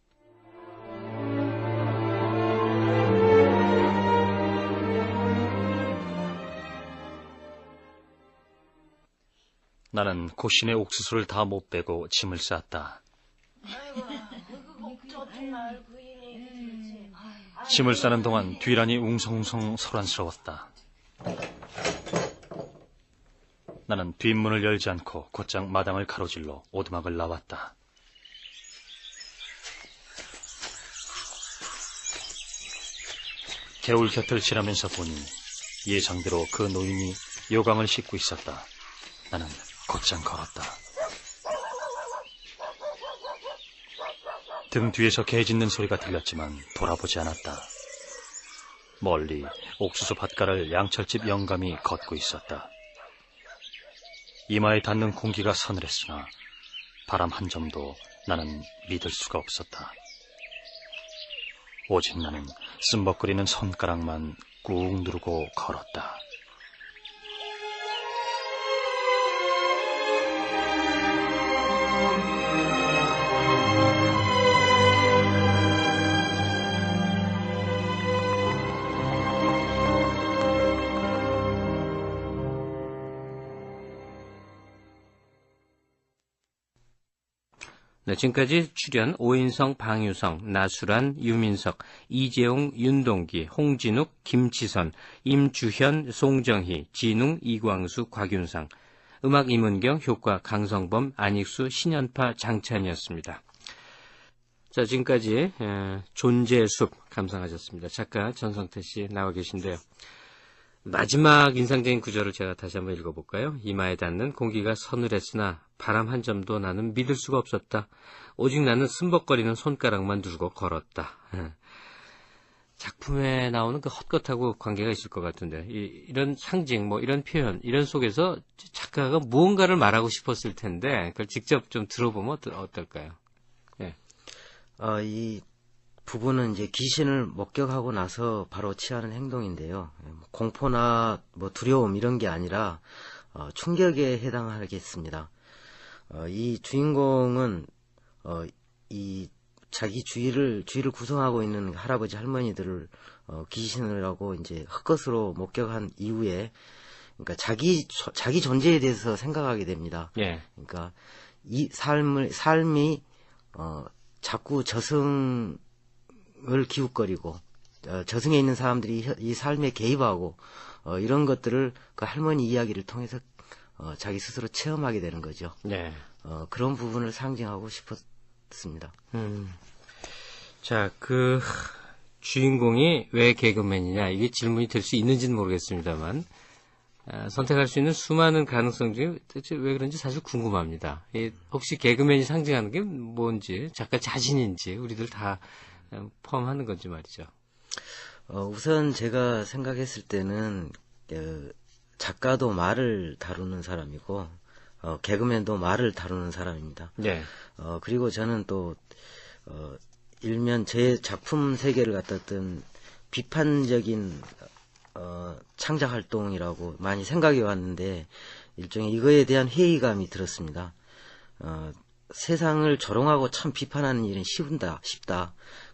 나는 고신의 옥수수를 다 못 빼고 짐을 쌌다. 짐을 싸는 동안 뒤란이 웅성웅성 소란스러웠다. 나는 뒷문을 열지 않고 곧장 마당을 가로질러 오두막을 나왔다. 개울 곁을 지나면서 보니 예상대로 그 노인이 요강을 씻고 있었다. 나는 곧장 걸었다. 등 뒤에서 개 짖는 소리가 들렸지만 돌아보지 않았다. 멀리 옥수수 밭가를 양철집 영감이 걷고 있었다. 이마에 닿는 공기가 서늘했으나 바람 한 점도 나는 믿을 수가 없었다. 오직 나는 씀벅거리는 손가락만 꾹 누르고 걸었다. 네, 지금까지 출연 오인성, 방유성, 나수란, 유민석, 이재용, 윤동기, 홍진욱, 김치선, 임주현, 송정희, 진웅, 이광수, 곽윤상, 음악 임은경, 효과 강성범, 안익수, 신연파, 장찬이었습니다. 자, 지금까지 존재의 숲 감상하셨습니다. 작가 전성태 씨 나와 계신데요. 마지막 인상적인 구절을 제가 다시 한번 읽어볼까요? 이마에 닿는 공기가 서늘했으나 바람 한 점도 나는 믿을 수가 없었다. 오직 나는 쓴벅거리는 손가락만 두고 걸었다. 작품에 나오는 그 헛것하고 관계가 있을 것 같은데, 이런 상징, 이런 표현, 이런 속에서 작가가 무언가를 말하고 싶었을 텐데, 그걸 직접 좀 들어보면 어떨까요? 예. 이 부분은 이제 귀신을 목격하고 나서 바로 취하는 행동인데요. 공포나 두려움 이런 게 아니라 충격에 해당하겠습니다. 이 주인공은 이 자기 주위를 구성하고 있는 할아버지 할머니들을 귀신이라고 이제 헛것으로 목격한 이후에, 그러니까 자기 존재에 대해서 생각하게 됩니다. 예. 그러니까 이 삶이 자꾸 저승을 기웃거리고 저승에 있는 사람들이 이 삶에 개입하고 이런 것들을 그 할머니 이야기를 통해서 자기 스스로 체험하게 되는 거죠. 네. 그런 부분을 상징하고 싶었습니다. 자, 그 주인공이 왜 개그맨이냐, 이게 질문이 될 수 있는지는 모르겠습니다만, 선택할 수 있는 수많은 가능성 중에 대체 왜 그런지 사실 궁금합니다. 혹시 개그맨이 상징하는 게 뭔지, 작가 자신인지 우리들 다 포함하는 건지 말이죠. 우선 제가 생각했을 때는 작가도 말을 다루는 사람이고 개그맨도 말을 다루는 사람입니다. 네. 그리고 저는 또 일면 제 작품 세계를 갖다던 비판적인 창작 활동이라고 많이 생각해 왔는데, 일종의 이거에 대한 회의감이 들었습니다. 세상을 조롱하고 참 비판하는 일은 쉽다.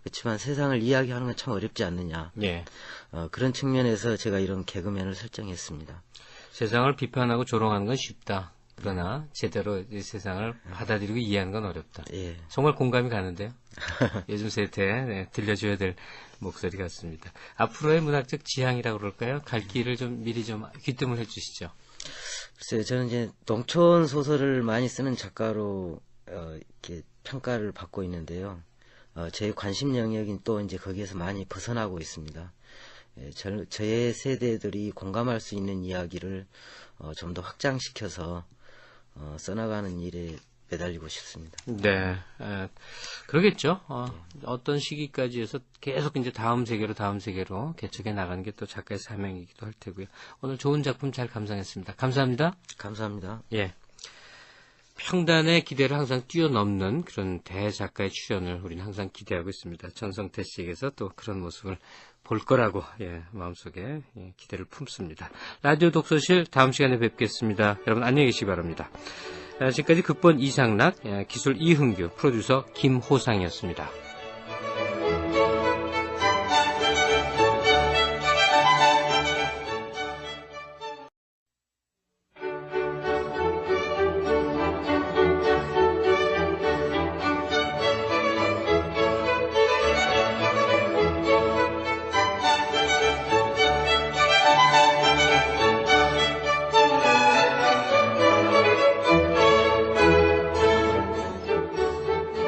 그렇지만 세상을 이야기하는 건 참 어렵지 않느냐. 예. 그런 측면에서 제가 이런 개그맨을 설정했습니다. 세상을 비판하고 조롱하는 건 쉽다. 그러나 제대로 이 세상을 받아들이고 이해하는 건 어렵다. 예. 정말 공감이 가는데요. 요즘 세대에 들려줘야 될 목소리 같습니다. 앞으로의 문학적 지향이라고 그럴까요? 갈 길을 좀 미리 좀 귀뜸을 해주시죠. 글쎄요, 저는 이제 농촌 소설을 많이 쓰는 작가로 이렇게 평가를 받고 있는데요. 제 관심 영역인 또 이제 거기에서 많이 벗어나고 있습니다. 저의 세대들이 공감할 수 있는 이야기를 좀 더 확장시켜서 써나가는 일에 매달리고 싶습니다. 네, 그러겠죠. 어떤 시기까지 해서 계속 이제 다음 세계로 개척해 나가는 게 또 작가의 사명이기도 할 테고요. 오늘 좋은 작품 잘 감상했습니다. 감사합니다. 감사합니다. 예. 평단의 기대를 항상 뛰어넘는 그런 대작가의 출연을 우리는 항상 기대하고 있습니다. 전성태 씨에게서 또 그런 모습을 볼 거라고 마음속에 기대를 품습니다. 라디오 독서실 다음 시간에 뵙겠습니다. 여러분 안녕히 계시기 바랍니다. 지금까지 극본 이상락, 기술 이흥규, 프로듀서 김호상이었습니다.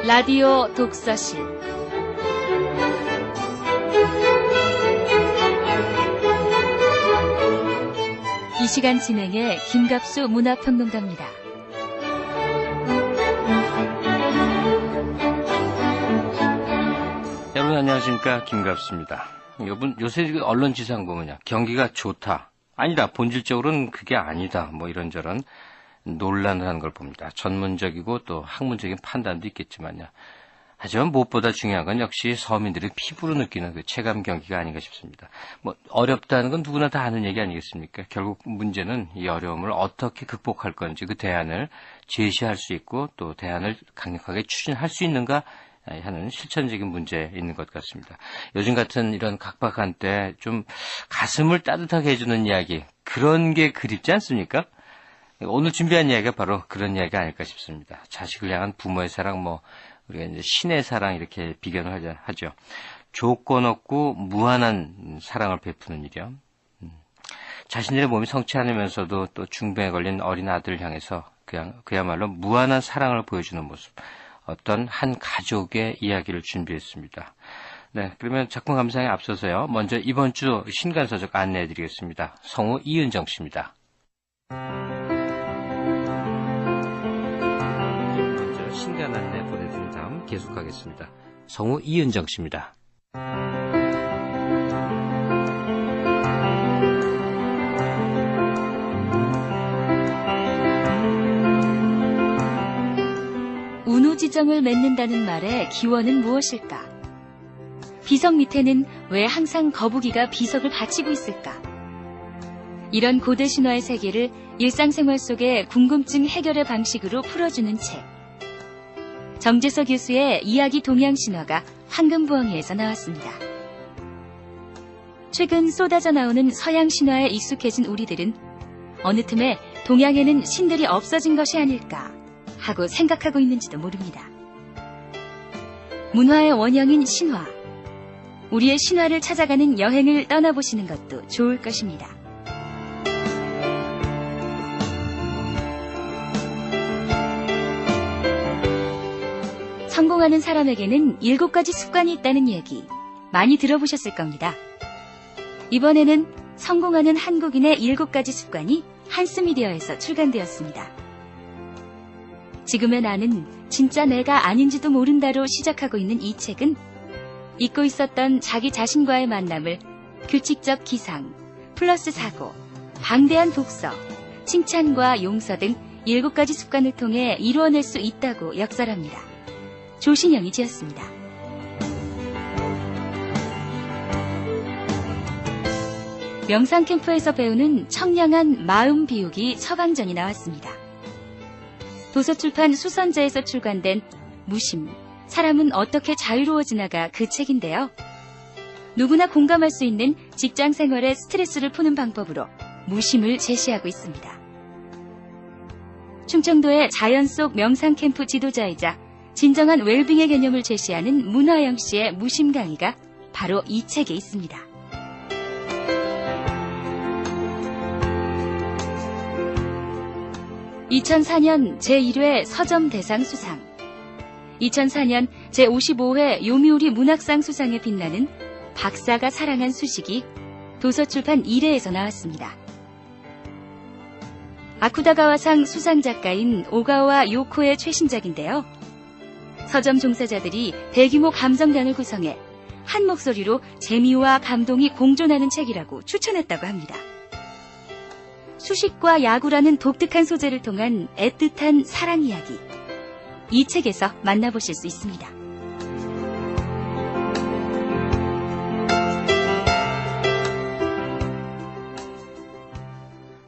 라디오 독서실 이 시간 진행의 김갑수 문화평론가입니다. 여러분 안녕하십니까, 김갑수입니다. 여러분 요새 언론 지상 보면요, 경기가 좋다, 아니다, 본질적으로는 그게 아니다, 이런저런 논란을 하는 걸 봅니다. 전문적이고 또 학문적인 판단도 있겠지만요. 하지만 무엇보다 중요한 건 역시 서민들이 피부로 느끼는 그 체감 경기가 아닌가 싶습니다. 어렵다는 건 누구나 다 아는 얘기 아니겠습니까? 결국 문제는 이 어려움을 어떻게 극복할 건지, 그 대안을 제시할 수 있고 또 대안을 강력하게 추진할 수 있는가 하는 실천적인 문제에 있는 것 같습니다. 요즘 같은 이런 각박한 때 좀 가슴을 따뜻하게 해주는 이야기, 그런 게 그립지 않습니까? 오늘 준비한 이야기가 바로 그런 이야기가 아닐까 싶습니다. 자식을 향한 부모의 사랑, 우리가 이제 신의 사랑 이렇게 비견을 하죠. 조건 없고 무한한 사랑을 베푸는 일이요. 자신들의 몸이 성치 않으면서도 또 중병에 걸린 어린 아들을 향해서 그야말로 무한한 사랑을 보여주는 모습, 어떤 한 가족의 이야기를 준비했습니다. 네, 그러면 작품 감상에 앞서서요, 먼저 이번 주 신간서적 안내해드리겠습니다. 성우 이은정 씨입니다. 먼저 신간 안내 보내드린 다음 계속하겠습니다. 성우 이은정 씨입니다. 운우지정을 맺는다는 말의 기원은 무엇일까? 비석 밑에는 왜 항상 거북이가 비석을 받치고 있을까? 이런 고대 신화의 세계를 일상생활 속의 궁금증 해결의 방식으로 풀어주는 책. 정재서 교수의 이야기 동양신화가 황금부엉이에서 나왔습니다. 최근 쏟아져 나오는 서양 신화에 익숙해진 우리들은 어느 틈에 동양에는 신들이 없어진 것이 아닐까 하고 생각하고 있는지도 모릅니다. 문화의 원형인 신화. 우리의 신화를 찾아가는 여행을 떠나보시는 것도 좋을 것입니다. 성공하는 사람에게는 7가지 습관이 있다는 얘기 많이 들어보셨을 겁니다. 이번에는 성공하는 한국인의 7가지 습관이 한스미디어에서 출간되었습니다. 지금의 나는 진짜 내가 아닌지도 모른다로 시작하고 있는 이 책은 잊고 있었던 자기 자신과의 만남을 규칙적 기상, 플러스 사고, 방대한 독서, 칭찬과 용서 등 7가지 습관을 통해 이루어낼 수 있다고 역설합니다. 조신영이 지었습니다. 명상캠프에서 배우는 청량한 마음 비우기 처방전이 나왔습니다. 도서출판 수선제에서 출간된 무심, 사람은 어떻게 자유로워지나가 그 책인데요. 누구나 공감할 수 있는 직장 생활의 스트레스를 푸는 방법으로 무심을 제시하고 있습니다. 충청도의 자연 속 명상캠프 지도자이자 진정한 웰빙의 개념을 제시하는 문화영 씨의 무심 강의가 바로 이 책에 있습니다. (2004년) 제1회 서점대상 수상, 2004년 제55회 요미우리 문학상 수상에 빛나는 박사가 사랑한 수식이 도서출판 1회에서 나왔습니다. 아쿠다가와상 수상작가인 오가와 요코의 최신작인데요. 서점 종사자들이 대규모 감정단을 구성해 한 목소리로 재미와 감동이 공존하는 책이라고 추천했다고 합니다. 수식과 야구라는 독특한 소재를 통한 애틋한 사랑 이야기. 이 책에서 만나보실 수 있습니다.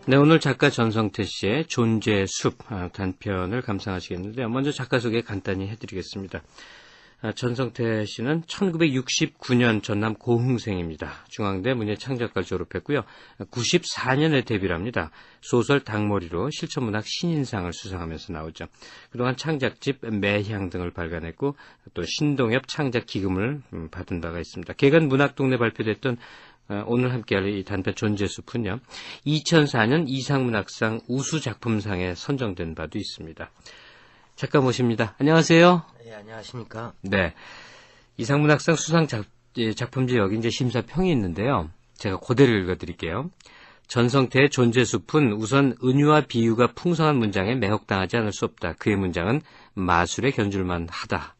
네, 오늘 작가 전성태 씨의 존재의 숲 단편을 감상하시겠는데요. 먼저 작가 소개 간단히 해드리겠습니다. 전성태 씨는 1969년 전남 고흥생입니다. 중앙대 문예창작과를 졸업했고요. 94년에 데뷔를 합니다. 소설 닭머리로 실천문학 신인상을 수상하면서 나오죠. 그동안 창작집 매향 등을 발간했고 또 신동엽 창작기금을 받은 바가 있습니다. 개간 문학동네 발표됐던 오늘 함께할 이 단편 존재숲은요, 2004년 이상문학상 우수작품상에 선정된 바도 있습니다. 작가 모십니다. 안녕하세요. 네, 안녕하십니까. 네. 이상문학상 수상 작품제 여기 이제 심사평이 있는데요. 제가 그대로 읽어드릴게요. 전성태의 존재숲은 우선 은유와 비유가 풍성한 문장에 매혹당하지 않을 수 없다. 그의 문장은 마술에 견줄만 하다.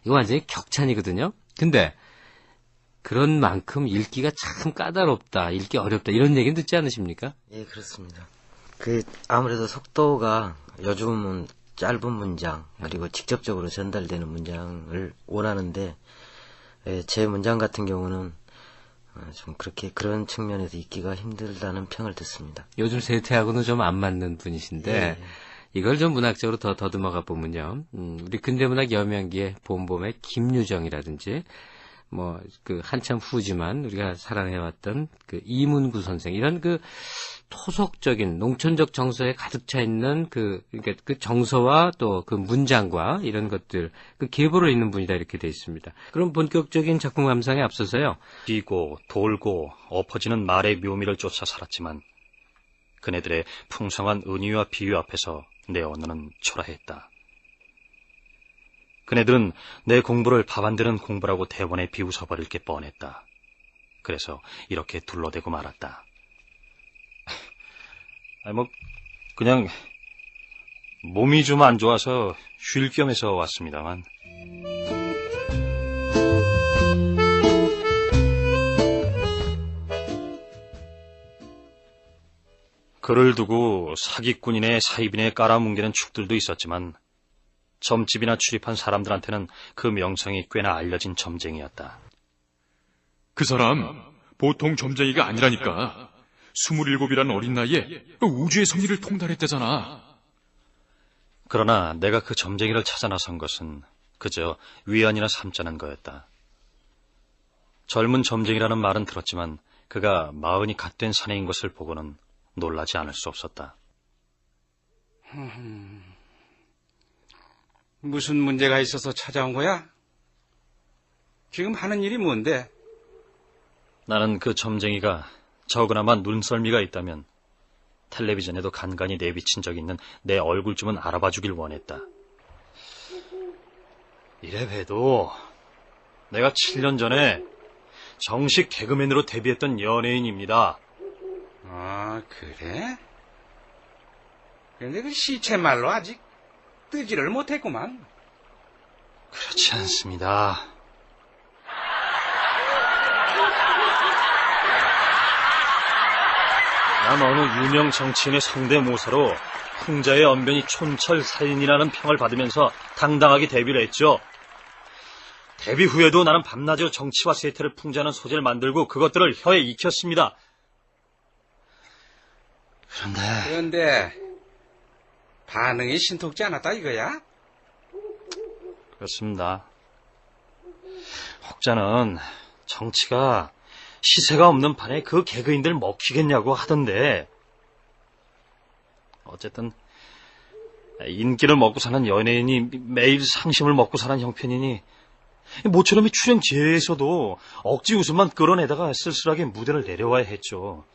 이거 완전히 격찬이거든요. 근데 그런 만큼 읽기가 참 까다롭다, 읽기 어렵다, 이런 얘기는 듣지 않으십니까? 예, 그렇습니다. 아무래도 속도가 요즘은 짧은 문장, 그리고 직접적으로 전달되는 문장을 원하는데, 제 문장 같은 경우는 좀 그런 측면에서 읽기가 힘들다는 평을 듣습니다. 요즘 세태하고는 좀 안 맞는 분이신데, 예. 이걸 좀 문학적으로 더 더듬어가 보면요. 우리 근대문학 여명기의 봄봄의 김유정이라든지, 한참 후지만 우리가 사랑해왔던 이문구 선생, 이런 토속적인 농촌적 정서에 가득 차 있는 그러니까 그 정서와 또 그 문장과 이런 것들, 계보로 있는 분이다, 이렇게 돼 있습니다. 그럼 본격적인 작품 감상에 앞서서요. 뛰고 돌고 엎어지는 말의 묘미를 쫓아 살았지만 그네들의 풍성한 은유와 비유 앞에서 내 언어는 초라했다. 그네들은 내 공부를 밥 안 되는 공부라고 대원에 비웃어버릴 게 뻔했다. 그래서 이렇게 둘러대고 말았다. 그냥 몸이 좀 안 좋아서 쉴 겸해서 왔습니다만. 그를 두고 사기꾼이네 사입이네 깔아뭉개는 축들도 있었지만 점집이나 출입한 사람들한테는 그 명성이 꽤나 알려진 점쟁이였다. 그 사람 보통 점쟁이가 아니라니까. 27이란 어린 나이에 우주의 섭리를 통달했대잖아. 그러나 내가 그 점쟁이를 찾아 나선 것은 그저 위안이나 삼자는 거였다. 젊은 점쟁이라는 말은 들었지만 그가 40이 갓 된 사내인 것을 보고는 놀라지 않을 수 없었다. 무슨 문제가 있어서 찾아온 거야? 지금 하는 일이 뭔데? 나는 그 점쟁이가 적으나마 눈썰미가 있다면 텔레비전에도 간간히 내비친 적 있는 내 얼굴 좀 알아봐 주길 원했다. 이래 봬도 내가 7년 전에 정식 개그맨으로 데뷔했던 연예인입니다. 아, 그래? 근데 그 시체말로 아직 뜨지를 못했구만. 그렇지 않습니다. 난 어느 유명 정치인의 성대모사로 풍자의 언변이 촌철살인이라는 평을 받으면서 당당하게 데뷔를 했죠. 데뷔 후에도 나는 밤낮으로 정치와 세태를 풍자하는 소재를 만들고 그것들을 혀에 익혔습니다. 그런데 반응이 신통치 않았다 이거야? 그렇습니다. 혹자는 정치가 시세가 없는 판에 그 개그인들 먹히겠냐고 하던데, 어쨌든 인기를 먹고 사는 연예인이 매일 상심을 먹고 사는 형편이니 모처럼 이 출연 기회에서도 억지 웃음만 끌어내다가 쓸쓸하게 무대를 내려와야 했죠.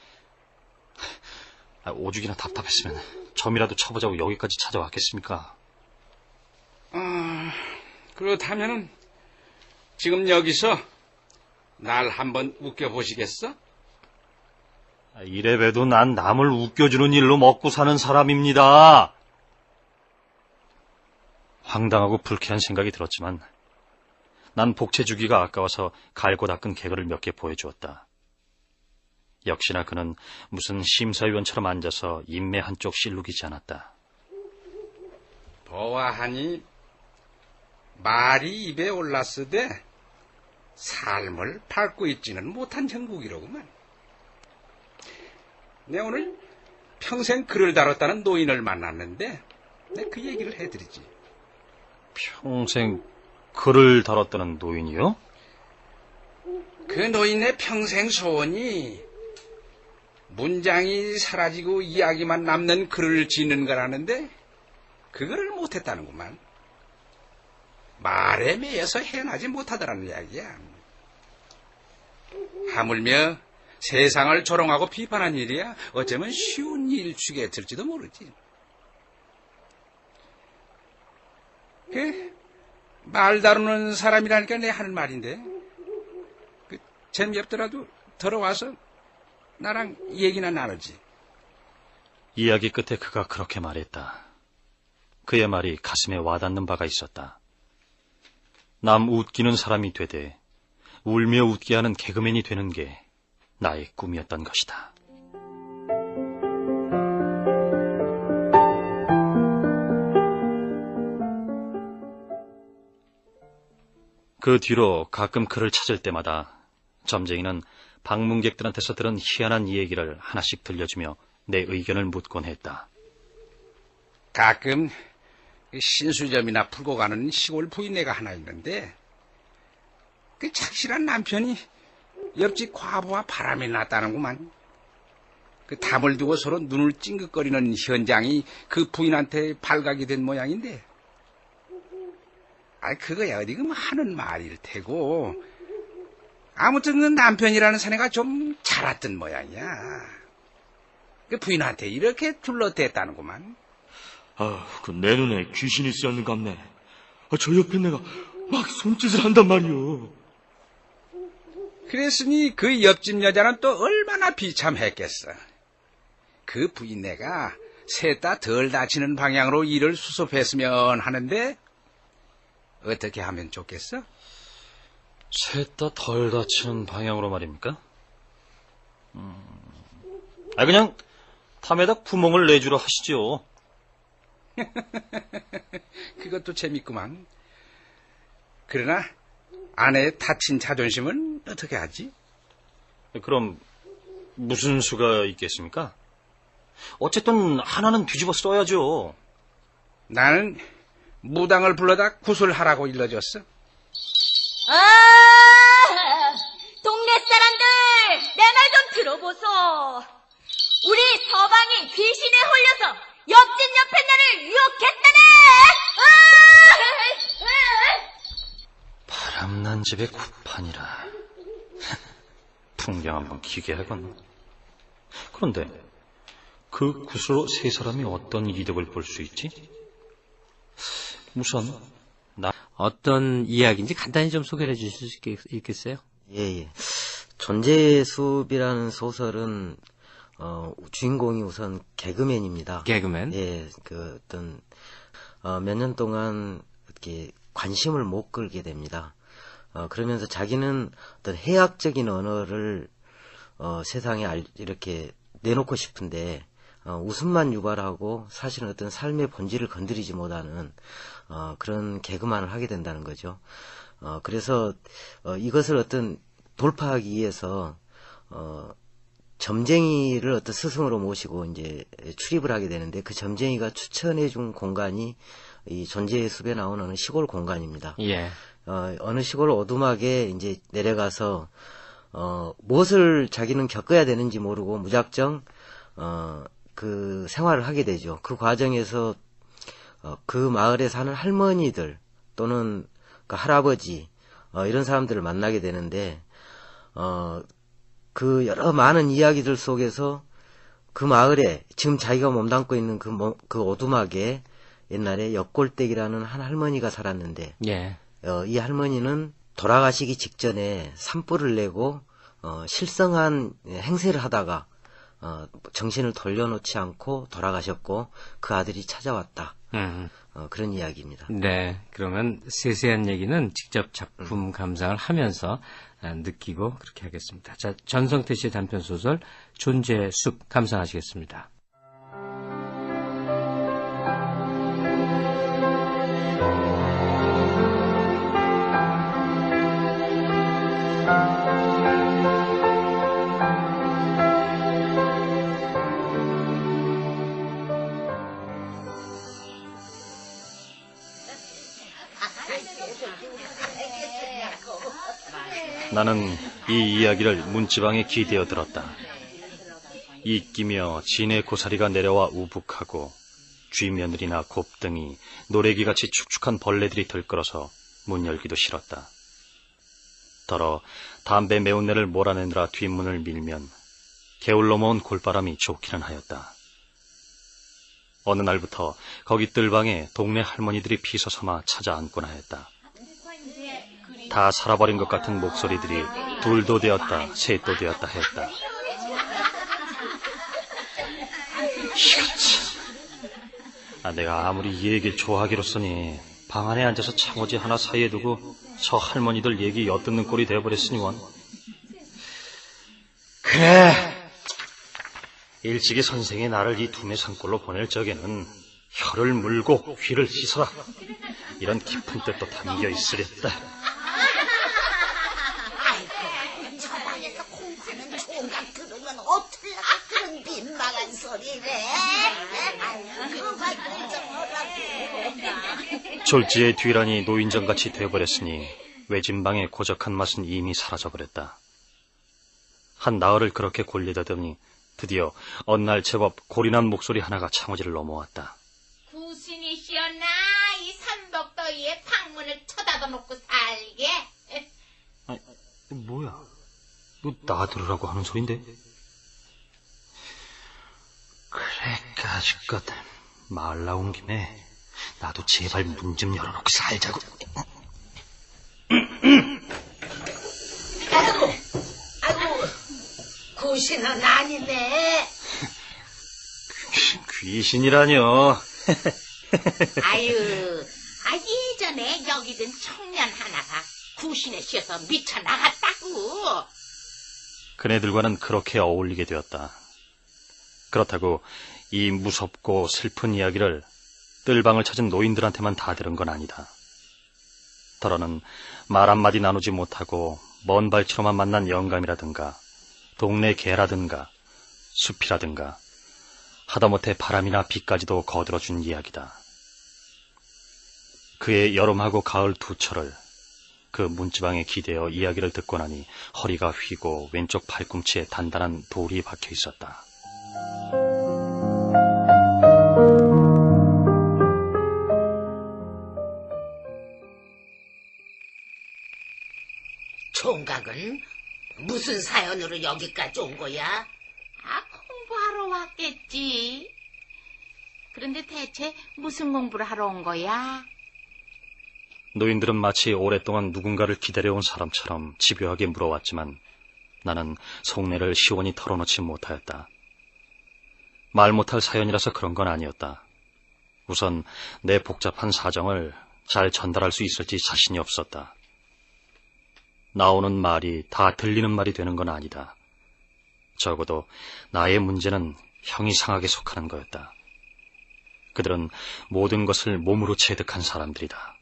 오죽이나 답답했으면 점이라도 쳐보자고 여기까지 찾아왔겠습니까? 그렇다면은 지금 여기서 날 한번 웃겨보시겠어? 이래 봬도 난 남을 웃겨주는 일로 먹고 사는 사람입니다. 황당하고 불쾌한 생각이 들었지만 난 복채 주기가 아까워서 갈고 닦은 개그를 몇 개 보여주었다. 역시나 그는 무슨 심사위원처럼 앉아서 인매 한쪽 실룩이지 않았다. 보아하니 말이 입에 올랐으되 삶을 밟고 있지는 못한 형국이로구만. 내 오늘 평생 글을 다뤘다는 노인을 만났는데 내가 그 얘기를 해드리지. 평생 글을 다뤘다는 노인이요? 그 노인의 평생 소원이 문장이 사라지고 이야기만 남는 글을 짓는 거라는데 그거를 못했다는구만. 말에 매여서 해나지 못하더라는 이야기야. 하물며 세상을 조롱하고 비판한 일이야 어쩌면 쉬운 일축에 들지도 모르지. 말 다루는 사람이라니까 내 하는 말인데 재미없더라도 들어와서 나랑 얘기나 나누지. 이야기 끝에 그가 그렇게 말했다. 그의 말이 가슴에 와닿는 바가 있었다. 남 웃기는 사람이 되되 울며 웃게 하는 개그맨이 되는 게 나의 꿈이었던 것이다. 그 뒤로 가끔 그를 찾을 때마다 점쟁이는 방문객들한테서 들은 희한한 이야기를 하나씩 들려주며 내 의견을 묻곤 했다. 가끔 신수점이나 풀고 가는 시골 부인네가 하나 있는데 그 착실한 남편이 옆집 과부와 바람이 났다는구만. 그 담을 두고 서로 눈을 찡긋거리는 현장이 그 부인한테 발각이 된 모양인데 그거야 어디 그 하는 말일 테고 아무튼 남편이라는 사내가 좀 자랐던 모양이야. 그 부인한테 이렇게 둘러댔다는구만. 그 내 눈에 귀신이 쓰였는갑네. 저 옆에 내가 막 손짓을 한단 말이오. 그랬으니 그 옆집 여자는 또 얼마나 비참했겠어. 그 부인네가 셋 다 덜 다치는 방향으로 일을 수습했으면 하는데 어떻게 하면 좋겠어? 셋 다 덜 다치는 방향으로 말입니까? 그냥 탐에다 구멍을 내주려 하시죠. 그것도 재밌구만. 그러나 아내의 다친 자존심은 어떻게 하지? 그럼 무슨 수가 있겠습니까? 어쨌든 하나는 뒤집어 써야죠. 나는 무당을 불러다 구슬하라고 일러줬어. 동네 사람들, 내 말 좀 들어보소. 우리 서방이 귀신에 홀려서 옆집 옆에 나를 유혹했다네. 바람난 집에 굿판이라. 풍경 한번 기게 하건. 그런데 그 구슬로 세 사람이 어떤 이득을 볼 수 있지? 우선 어떤 이야기인지 간단히 좀 소개해 주실 수 있겠어요? 예. 존재의 숲이라는 소설은 주인공이 우선 개그맨입니다. 개그맨? 예, 그 어떤 몇 년 동안 이렇게 관심을 못 끌게 됩니다. 그러면서 자기는 어떤 해학적인 언어를 세상에 이렇게 내놓고 싶은데 웃음만 유발하고 사실은 어떤 삶의 본질을 건드리지 못하는 그런 개그만을 하게 된다는 거죠. 그래서 이것을 어떤 돌파하기 위해서 점쟁이를 어떤 스승으로 모시고 이제 출입을 하게 되는데 그 점쟁이가 추천해 준 공간이 이 존재의 숲에 나오는 어느 시골 공간입니다. 예. 어느 시골 오두막에 이제 내려가서 무엇을 자기는 겪어야 되는지 모르고 무작정 그 생활을 하게 되죠. 그 과정에서 그 마을에 사는 할머니들 또는 그 할아버지 이런 사람들을 만나게 되는데 그 여러 많은 이야기들 속에서 그 마을에 지금 자기가 몸담고 있는 그 오두막에 옛날에 역골댁이라는 한 할머니가 살았는데 예. 이 할머니는 돌아가시기 직전에 산불을 내고 실성한 행세를 하다가 정신을 돌려놓지 않고 돌아가셨고 그 아들이 찾아왔다. 그런 이야기입니다. 네, 그러면 세세한 얘기는 직접 작품 감상을 하면서 느끼고 그렇게 하겠습니다. 자, 전성태 씨의 단편 소설 존재의 숲 감상하시겠습니다. 나는 이 이야기를 문지방에 기대어 들었다. 이끼며 진의 고사리가 내려와 우북하고 쥐며느리나 곱등이 노래기같이 축축한 벌레들이 들끓어서 문 열기도 싫었다. 더러 담배 매운내를 몰아내느라 뒷문을 밀면 개울 넘어온 골바람이 좋기는 하였다. 어느 날부터 거기 뜰방에 동네 할머니들이 비서삼아 찾아앉곤 하였다. 다 살아버린 것 같은 목소리들이 둘도 되었다 셋도 되었다 했다. 이거 참. 내가 아무리 이 얘기를 좋아하기로서니 방 안에 앉아서 창호지 하나 사이에 두고 저 할머니들 얘기 엿듣는 꼴이 되어버렸으니 원. 그래, 일찍이 선생이 나를 이 두메 산골로 보낼 적에는 혀를 물고 귀를 씻어라 이런 깊은 뜻도 담겨 있으렸다. 저 방에서 콩쿠는 총각 들으면 어떨라고 그런 민망한 소리래. 그만 좀 하라고. 졸지의 뒤란이 노인정같이 되어버렸으니 외진방의 고적한 맛은 이미 사라져버렸다. 한 나흘을 그렇게 골리다더니 드디어 어느 날 제법 고리난 목소리 하나가 창호지를 넘어왔다. 구신이시었나? 이 삼복더위에 방문을 쳐다도 놓고 살게. 뭐야? 이거 나 들으라고 하는 소린데? 까짓것. 마을 나온 김에 나도 제발 문 좀 열어놓고 살자고. 아이고, 구신은 아니네. 귀신이라뇨. 아유, 예전에 여기 든 청년 하나가 구신에 씌어서 미쳐 나갔다고. 그네들과는 그렇게 어울리게 되었다. 그렇다고 이 무섭고 슬픈 이야기를 뜰방을 찾은 노인들한테만 다 들은 건 아니다. 더러는 말 한마디 나누지 못하고 먼 발치로만 만난 영감이라든가 동네 개라든가 숲이라든가 하다못해 바람이나 비까지도 거들어준 이야기다. 그의 여름하고 가을 두 철을 그 문지방에 기대어 이야기를 듣고 나니 허리가 휘고 왼쪽 팔꿈치에 단단한 돌이 박혀 있었다. 총각은 무슨 사연으로 여기까지 온 거야? 공부하러 왔겠지. 그런데 대체 무슨 공부를 하러 온 거야? 노인들은 마치 오랫동안 누군가를 기다려온 사람처럼 집요하게 물어왔지만 나는 속내를 시원히 털어놓지 못하였다. 말 못할 사연이라서 그런 건 아니었다. 우선 내 복잡한 사정을 잘 전달할 수 있을지 자신이 없었다. 나오는 말이 다 들리는 말이 되는 건 아니다. 적어도 나의 문제는 형이상하게 속하는 거였다. 그들은 모든 것을 몸으로 체득한 사람들이다.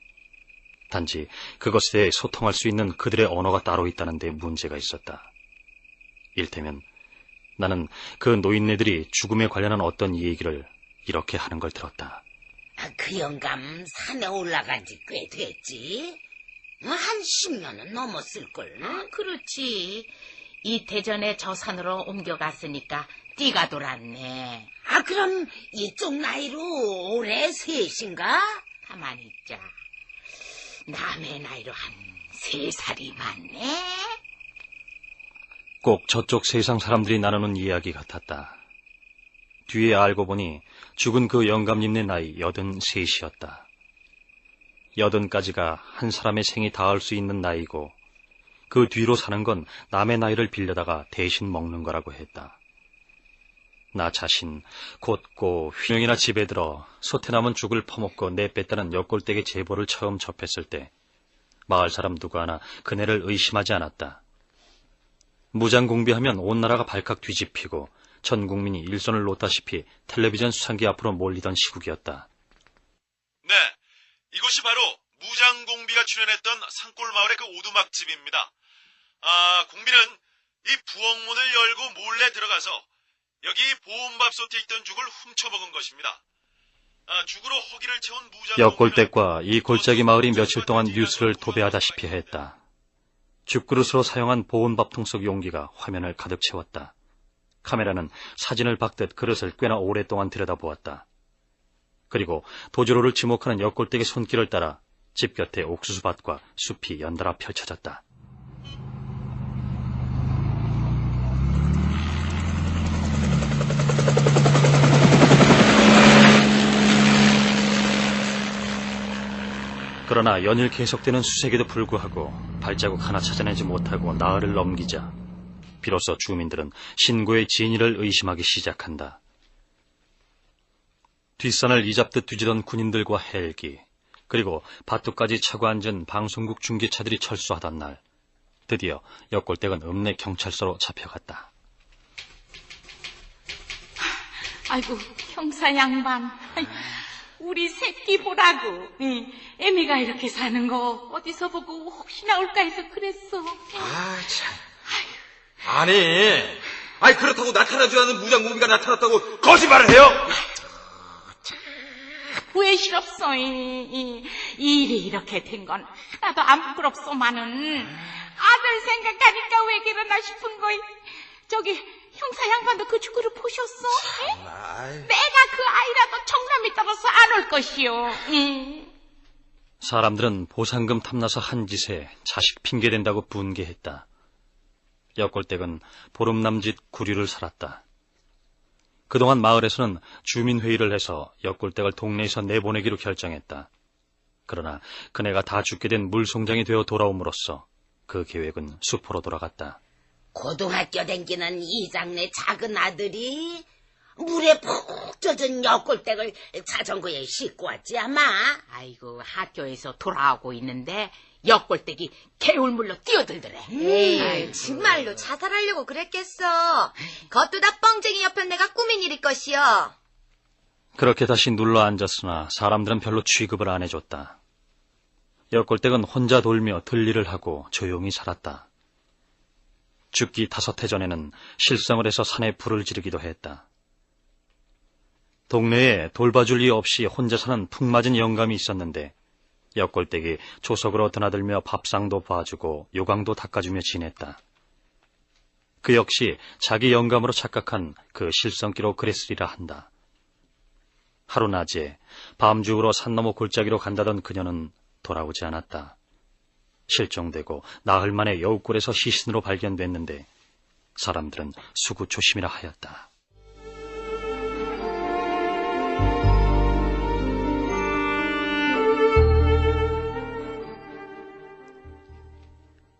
단지 그것에 대해 소통할 수 있는 그들의 언어가 따로 있다는 데 문제가 있었다. 일테면 나는 그 노인네들이 죽음에 관련한 어떤 얘기를 이렇게 하는 걸 들었다. 그 영감 산에 올라간 지 꽤 됐지? 한 10년은 넘었을걸? 그렇지. 이태전에 저 산으로 옮겨갔으니까 띠가 돌았네. 그럼 이쪽 나이로 올해 셋인가? 가만히 있자. 남의 나이로 한 3살이 많네. 꼭 저쪽 세상 사람들이 나누는 이야기 같았다. 뒤에 알고 보니 죽은 그 영감님네 나이 83이었다. 80까지가 한 사람의 생이 닿을 수 있는 나이고 그 뒤로 사는 건 남의 나이를 빌려다가 대신 먹는 거라고 했다. 나 자신 곧고 휘명이나 집에 들어 소태남은 죽을 퍼먹고 내뺐다는 역골댁의 제보를 처음 접했을 때 마을 사람 누구 하나 그네를 의심하지 않았다. 무장공비하면 온 나라가 발칵 뒤집히고 전 국민이 일손을 놓다시피 텔레비전 수상기 앞으로 몰리던 시국이었다. 네, 이곳이 바로 무장공비가 출연했던 산골마을의 그 오두막집입니다. 공비는 이 부엌문을 열고 몰래 들어가서 여기 보온밥솥에 있던 죽을 훔쳐먹은 것입니다. 죽으로 허기를 채운 무장 역골댁과 이 골짜기 마을이 며칠 동안 뉴스를 도배하다시피 했다. 죽그릇으로 사용한 보온밥통 속 용기가 화면을 가득 채웠다. 카메라는 사진을 박듯 그릇을 꽤나 오랫동안 들여다보았다. 그리고 도주로를 지목하는 역골댁의 손길을 따라 집 곁에 옥수수밭과 숲이 연달아 펼쳐졌다. 그러나 연일 계속되는 수색에도 불구하고 발자국 하나 찾아내지 못하고 나흘을 넘기자 비로소 주민들은 신고의 진위를 의심하기 시작한다. 뒷산을 이잡듯 뒤지던 군인들과 헬기, 그리고 밭두까지 차고 앉은 방송국 중계차들이 철수하던 날, 드디어 역골댁은 읍내 경찰서로 잡혀갔다. 아이고, 형사 양반. 우리 새끼 보라고. 애미가 이렇게 사는 거 어디서 보고 혹시나 올까 해서 그랬어. 아니 그렇다고 나타나지 않은 무장공비가 나타났다고 거짓말을 해요? 후회스럽소. 일이 이렇게 된 건 하나도 안 부끄럽소만은 아들 생각하니까 왜 그러나 싶은 거이. 저기 형사 양반도 그 죽구를 보셨어? 내가 그 아이라도 청남이 떨어서 안 올 것이요. 사람들은 보상금 탐나서 한 짓에 자식 핑계댄다고 분개했다. 역골댁은 보름남짓 구류를 살았다. 그동안 마을에서는 주민회의를 해서 역골댁을 동네에서 내보내기로 결정했다. 그러나 그네가 다 죽게 된 물송장이 되어 돌아옴으로써 그 계획은 수포로 돌아갔다. 고등학교 댕기는 이장네 작은 아들이 물에 푹 젖은 역골댁을 자전거에 싣고 왔지 아마. 아이고, 학교에서 돌아오고 있는데 역골댁이 개울물로 뛰어들더래. 에이, 정말로 자살하려고 그랬겠어. 그것도 다 뻥쟁이 옆에 내가 꾸민 일일 것이여. 그렇게 다시 눌러 앉았으나 사람들은 별로 취급을 안 해줬다. 역골댁은 혼자 돌며 들일을 하고 조용히 살았다. 죽기 5해 전에는 실성을 해서 산에 불을 지르기도 했다. 동네에 돌봐줄 리 없이 혼자 사는 푹맞은 영감이 있었는데 역골댁이 조석으로 드나들며 밥상도 봐주고 요강도 닦아주며 지냈다. 그 역시 자기 영감으로 착각한 그 실성기로 그랬으리라 한다. 하루낮에 밤중으로 산 너머 골짜기로 간다던 그녀는 돌아오지 않았다. 실종되고 나흘 만에 여우골에서 시신으로 발견됐는데 사람들은 수구조심이라 하였다.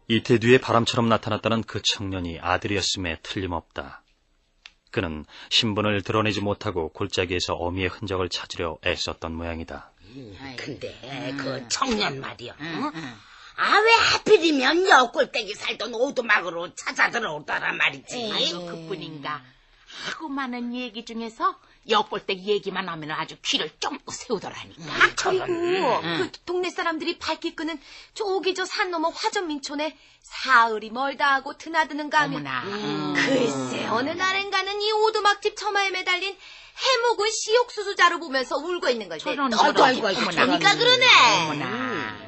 이태 뒤에 바람처럼 나타났다는 그 청년이 아들이었음에 틀림없다. 그는 신분을 드러내지 못하고 골짜기에서 어미의 흔적을 찾으려 애썼던 모양이다. 근데 그 청년 말이야. 아, 왜 하필이면 역골댁이 살던 오두막으로 찾아 들어오더란 말이지. 아이고, 그뿐인가. 하고 많은 얘기 중에서 역골댁 얘기만 하면 아주 귀를 쫑긋 세우더라니까. 그리고 그 동네 사람들이 발길 끄는 저기 저 산 너머 화전민촌에 사흘이 멀다 하고 드나드는가 하면 글쎄 어느 날엔가는 이 오두막집 처마에 매달린 해묵은 시옥수수자루 보면서 울고 있는 걸 저런, 그러니까 그러네. 어머나.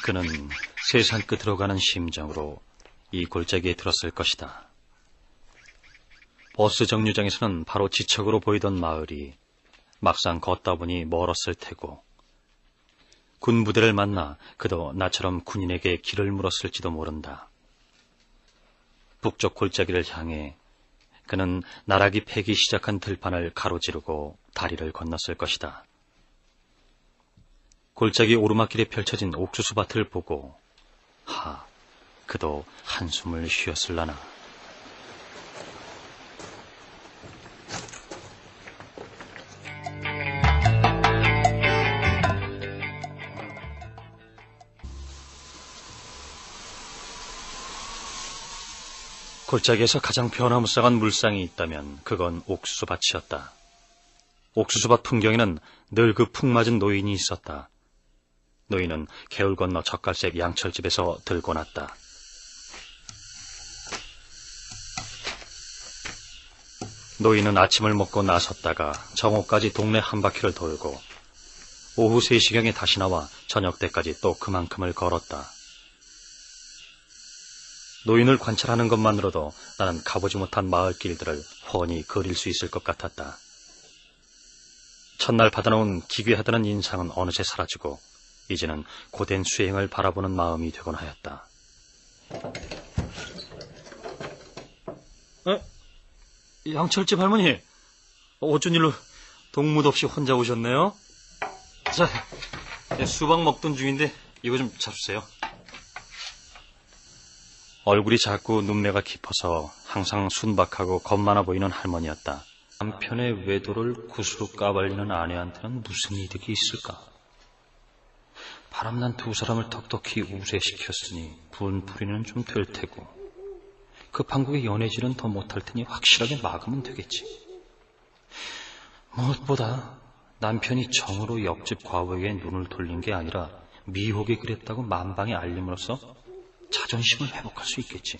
그는 세상 끝으로 가는 심정으로 이 골짜기에 들었을 것이다. 버스 정류장에서는 바로 지척으로 보이던 마을이 막상 걷다 보니 멀었을 테고 군부대를 만나 그도 나처럼 군인에게 길을 물었을지도 모른다. 북쪽 골짜기를 향해 그는 나락이 패기 시작한 들판을 가로지르고 다리를 건넜을 것이다. 골짜기 오르막길에 펼쳐진 옥수수밭을 보고 그도 한숨을 쉬었을라나. 골짜기에서 가장 변화무쌍한 물상이 있다면 그건 옥수수밭이었다. 옥수수밭 풍경에는 늘 그 푹맞은 노인이 있었다. 노인은 개울 건너 젓갈색 양철집에서 들고 났다. 노인은 아침을 먹고 나섰다가 정오까지 동네 한 바퀴를 돌고 오후 3시경에 다시 나와 저녁 때까지 또 그만큼을 걸었다. 노인을 관찰하는 것만으로도 나는 가보지 못한 마을길들을 훤히 그릴 수 있을 것 같았다. 첫날 받아놓은 기괴하다는 인상은 어느새 사라지고 이제는 고된 수행을 바라보는 마음이 되곤 하였다. 양철집 할머니, 어쩐 일로 동무도 없이 혼자 오셨네요? 자, 수박 먹던 중인데 이거 좀 잡수세요. 얼굴이 작고 눈매가 깊어서 항상 순박하고 겁 많아 보이는 할머니였다. 남편의 외도를 구스로 까발리는 아내한테는 무슨 이득이 있을까? 바람난 두 사람을 톡톡히 우세시켰으니 분풀이는 좀 될 테고 그 판국의 연애질은 더 못할 테니 확실하게 막으면 되겠지. 무엇보다 남편이 정으로 옆집 과부에게 눈을 돌린 게 아니라 미혹이 그랬다고 만방에 알림으로써 자존심을 회복할 수 있겠지.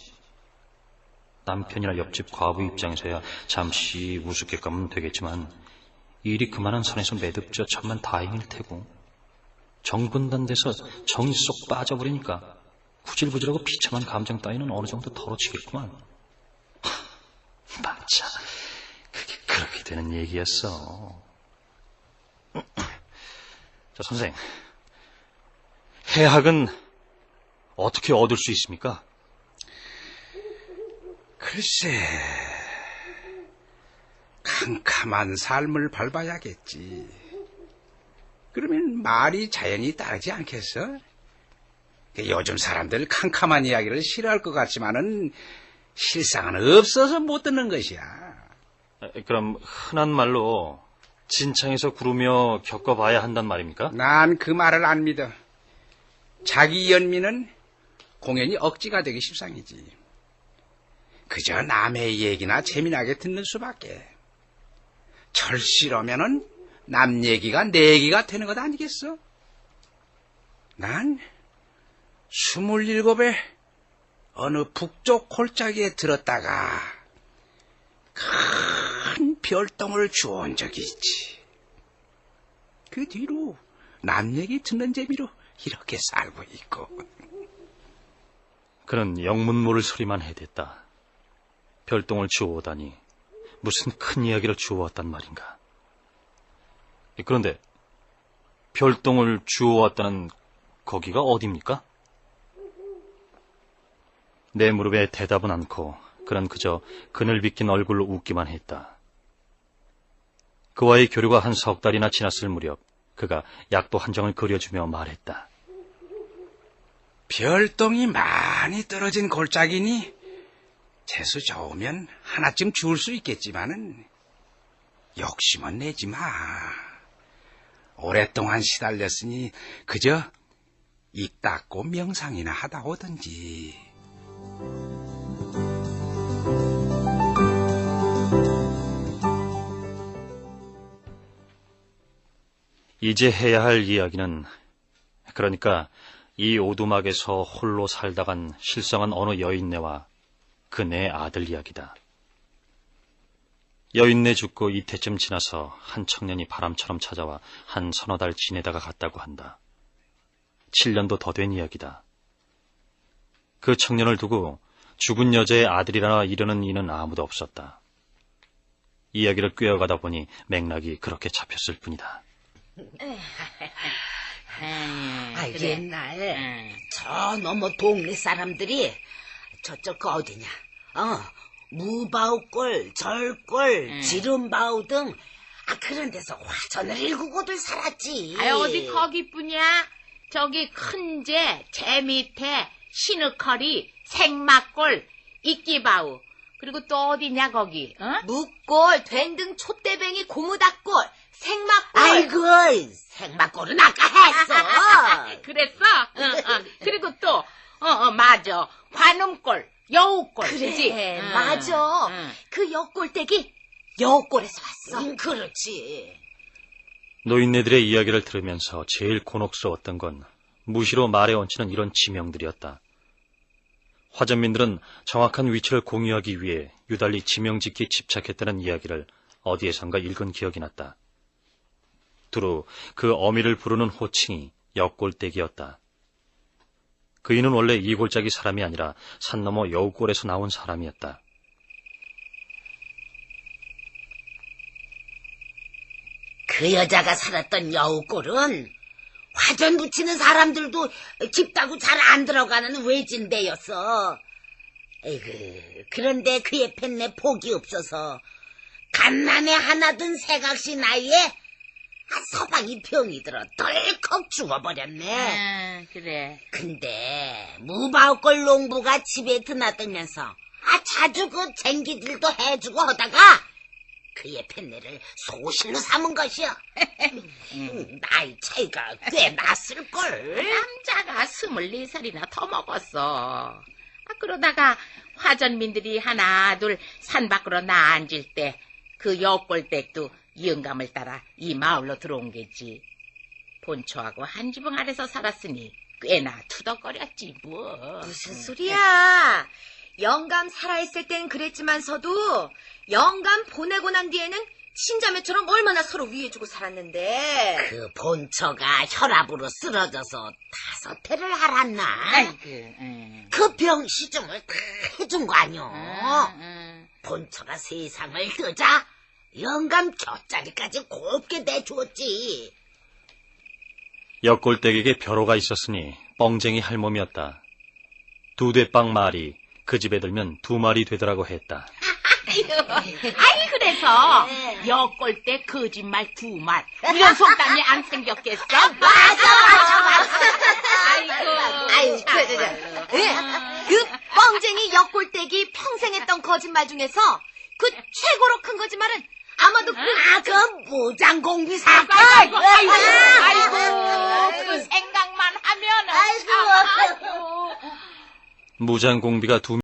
남편이나 옆집 과부 입장에서야 잠시 우습게 까면 되겠지만 일이 그만한 선에서 매듭져 천만 다행일 테고 정분단돼서 정이 쏙 빠져버리니까 구질구질하고 비참한 감정 따위는 어느 정도 덜어지겠구만. 맞아, 그게 그렇게 되는 얘기였어. 선생, 해학은 어떻게 얻을 수 있습니까? 글쎄, 캄캄한 삶을 밟아야겠지. 그러면 말이 자연히 따르지 않겠어? 요즘 사람들 캄캄한 이야기를 싫어할 것 같지만은 실상은 없어서 못 듣는 것이야. 그럼 흔한 말로 진창에서 구르며 겪어봐야 한단 말입니까? 난 그 말을 안 믿어. 자기 연민은 공연히 억지가 되기 십상이지. 그저 남의 얘기나 재미나게 듣는 수밖에. 절실하면은 남 얘기가 내 얘기가 되는 것 아니겠어? 난 27에 어느 북쪽 골짜기에 들었다가 큰 별똥을 주운 적이 있지. 그 뒤로 남 얘기 듣는 재미로 이렇게 살고 있고. 그는 영문모를 소리만 해댔다. 별똥을 주워오다니 무슨 큰 이야기를 주워왔단 말인가. 그런데 별똥을 주워왔다는 거기가 어디입니까? 내 무릎에 대답은 않고 그는 그저 그늘 빗긴 얼굴로 웃기만 했다. 그와의 교류가 한 석 달이나 지났을 무렵 그가 약도 한 장을 그려주며 말했다. 별똥이 많이 떨어진 골짜기니 재수 좋으면 하나쯤 주울 수 있겠지만은 욕심은 내지 마. 오랫동안 시달렸으니 그저 입 닫고 명상이나 하다 오든지. 이제 해야 할 이야기는, 그러니까 이 오두막에서 홀로 살다간 실성한 어느 여인네와 그 네 아들 이야기다. 여인네 죽고 이태쯤 지나서 한 청년이 바람처럼 찾아와 한 서너 달 지내다가 갔다고 한다. 7년도 더 된 이야기다. 그 청년을 두고 죽은 여자의 아들이라 이르는 이는 아무도 없었다. 이야기를 꿰어가다 보니 맥락이 그렇게 잡혔을 뿐이다. 옛날 저 너머 동네 사람들이 저쪽 그 어디냐 무바우골, 절골, 지름바우 등 그런 데서 화전을 일구고들 살았지. 어디 거기뿐이야? 저기 큰제, 제 밑에 신우커리, 생막골, 이끼바우, 그리고 또 어디냐 거기? 묵골, 된등, 촛대뱅이, 고무닭골, 생막골. 아이고, 생막골은 아까 했어. 그랬어? 그리고 또 맞아, 관음골, 여우골. 그지? 맞아. 그 여골댁이 여골에서 왔어. 그렇지. 노인네들의 이야기를 들으면서 제일 곤혹스러웠던 건 무시로 말에 얹히는 이런 지명들이었다. 화전민들은 정확한 위치를 공유하기 위해 유달리 지명짓기에 집착했다는 이야기를 어디에선가 읽은 기억이 났다. 두루 그 어미를 부르는 호칭이 역골댁이었다. 그이는 원래 이 골짜기 사람이 아니라 산 너머 여우골에서 나온 사람이었다. 그 여자가 살았던 여우골은 화전 붙이는 사람들도 깊다고 잘 안 들어가는 외진데였어. 에이그, 그런데 그의 팬네 복이 없어서 갓난에 하나 든 새각시 나이에 서방이 병이 들어 덜컥 죽어버렸네. 그래. 근데 무바우골 농부가 집에 드나들면서 자주 그 쟁기들도 해주고 하다가 그의 팬네를 소실로 삼은 것이여. 나이 차이가 꽤 났을걸. 남자가 24살이나 더 먹었어. 그러다가 화전민들이 하나 둘 산 밖으로 나앉을 때 그 여골댁도 영감을 따라 이 마을로 들어온 게지. 본초하고 한 지붕 아래서 살았으니 꽤나 투덕거렸지 뭐. 무슨 소리야. 영감 살아있을 땐 그랬지만서도 영감 보내고 난 뒤에는 친자매처럼 얼마나 서로 위해주고 살았는데. 그 본처가 혈압으로 쓰러져서 다섯해를 앓았나? 그 병 시중을 다 해준 거 아니오? 본처가 세상을 뜨자 영감 곁자리까지 곱게 내주었지. 옆골댁에게 벼로가 있었으니 뻥쟁이 할멈이었다. 두 대빵 말이 그 집에 들면 2마리 되더라고 했다. 아이 그래서 옆골대 거짓말 2말 이런 속담이 안 생겼겠어? 맞아. 아이고 그 뻥쟁이 옆골댁이 평생 했던 거짓말 중에서 그 최고로 큰 거짓말은 아마도 그 무장공비 사건. 아이고 그 생각만 하면은 아이고. 무장공비가 2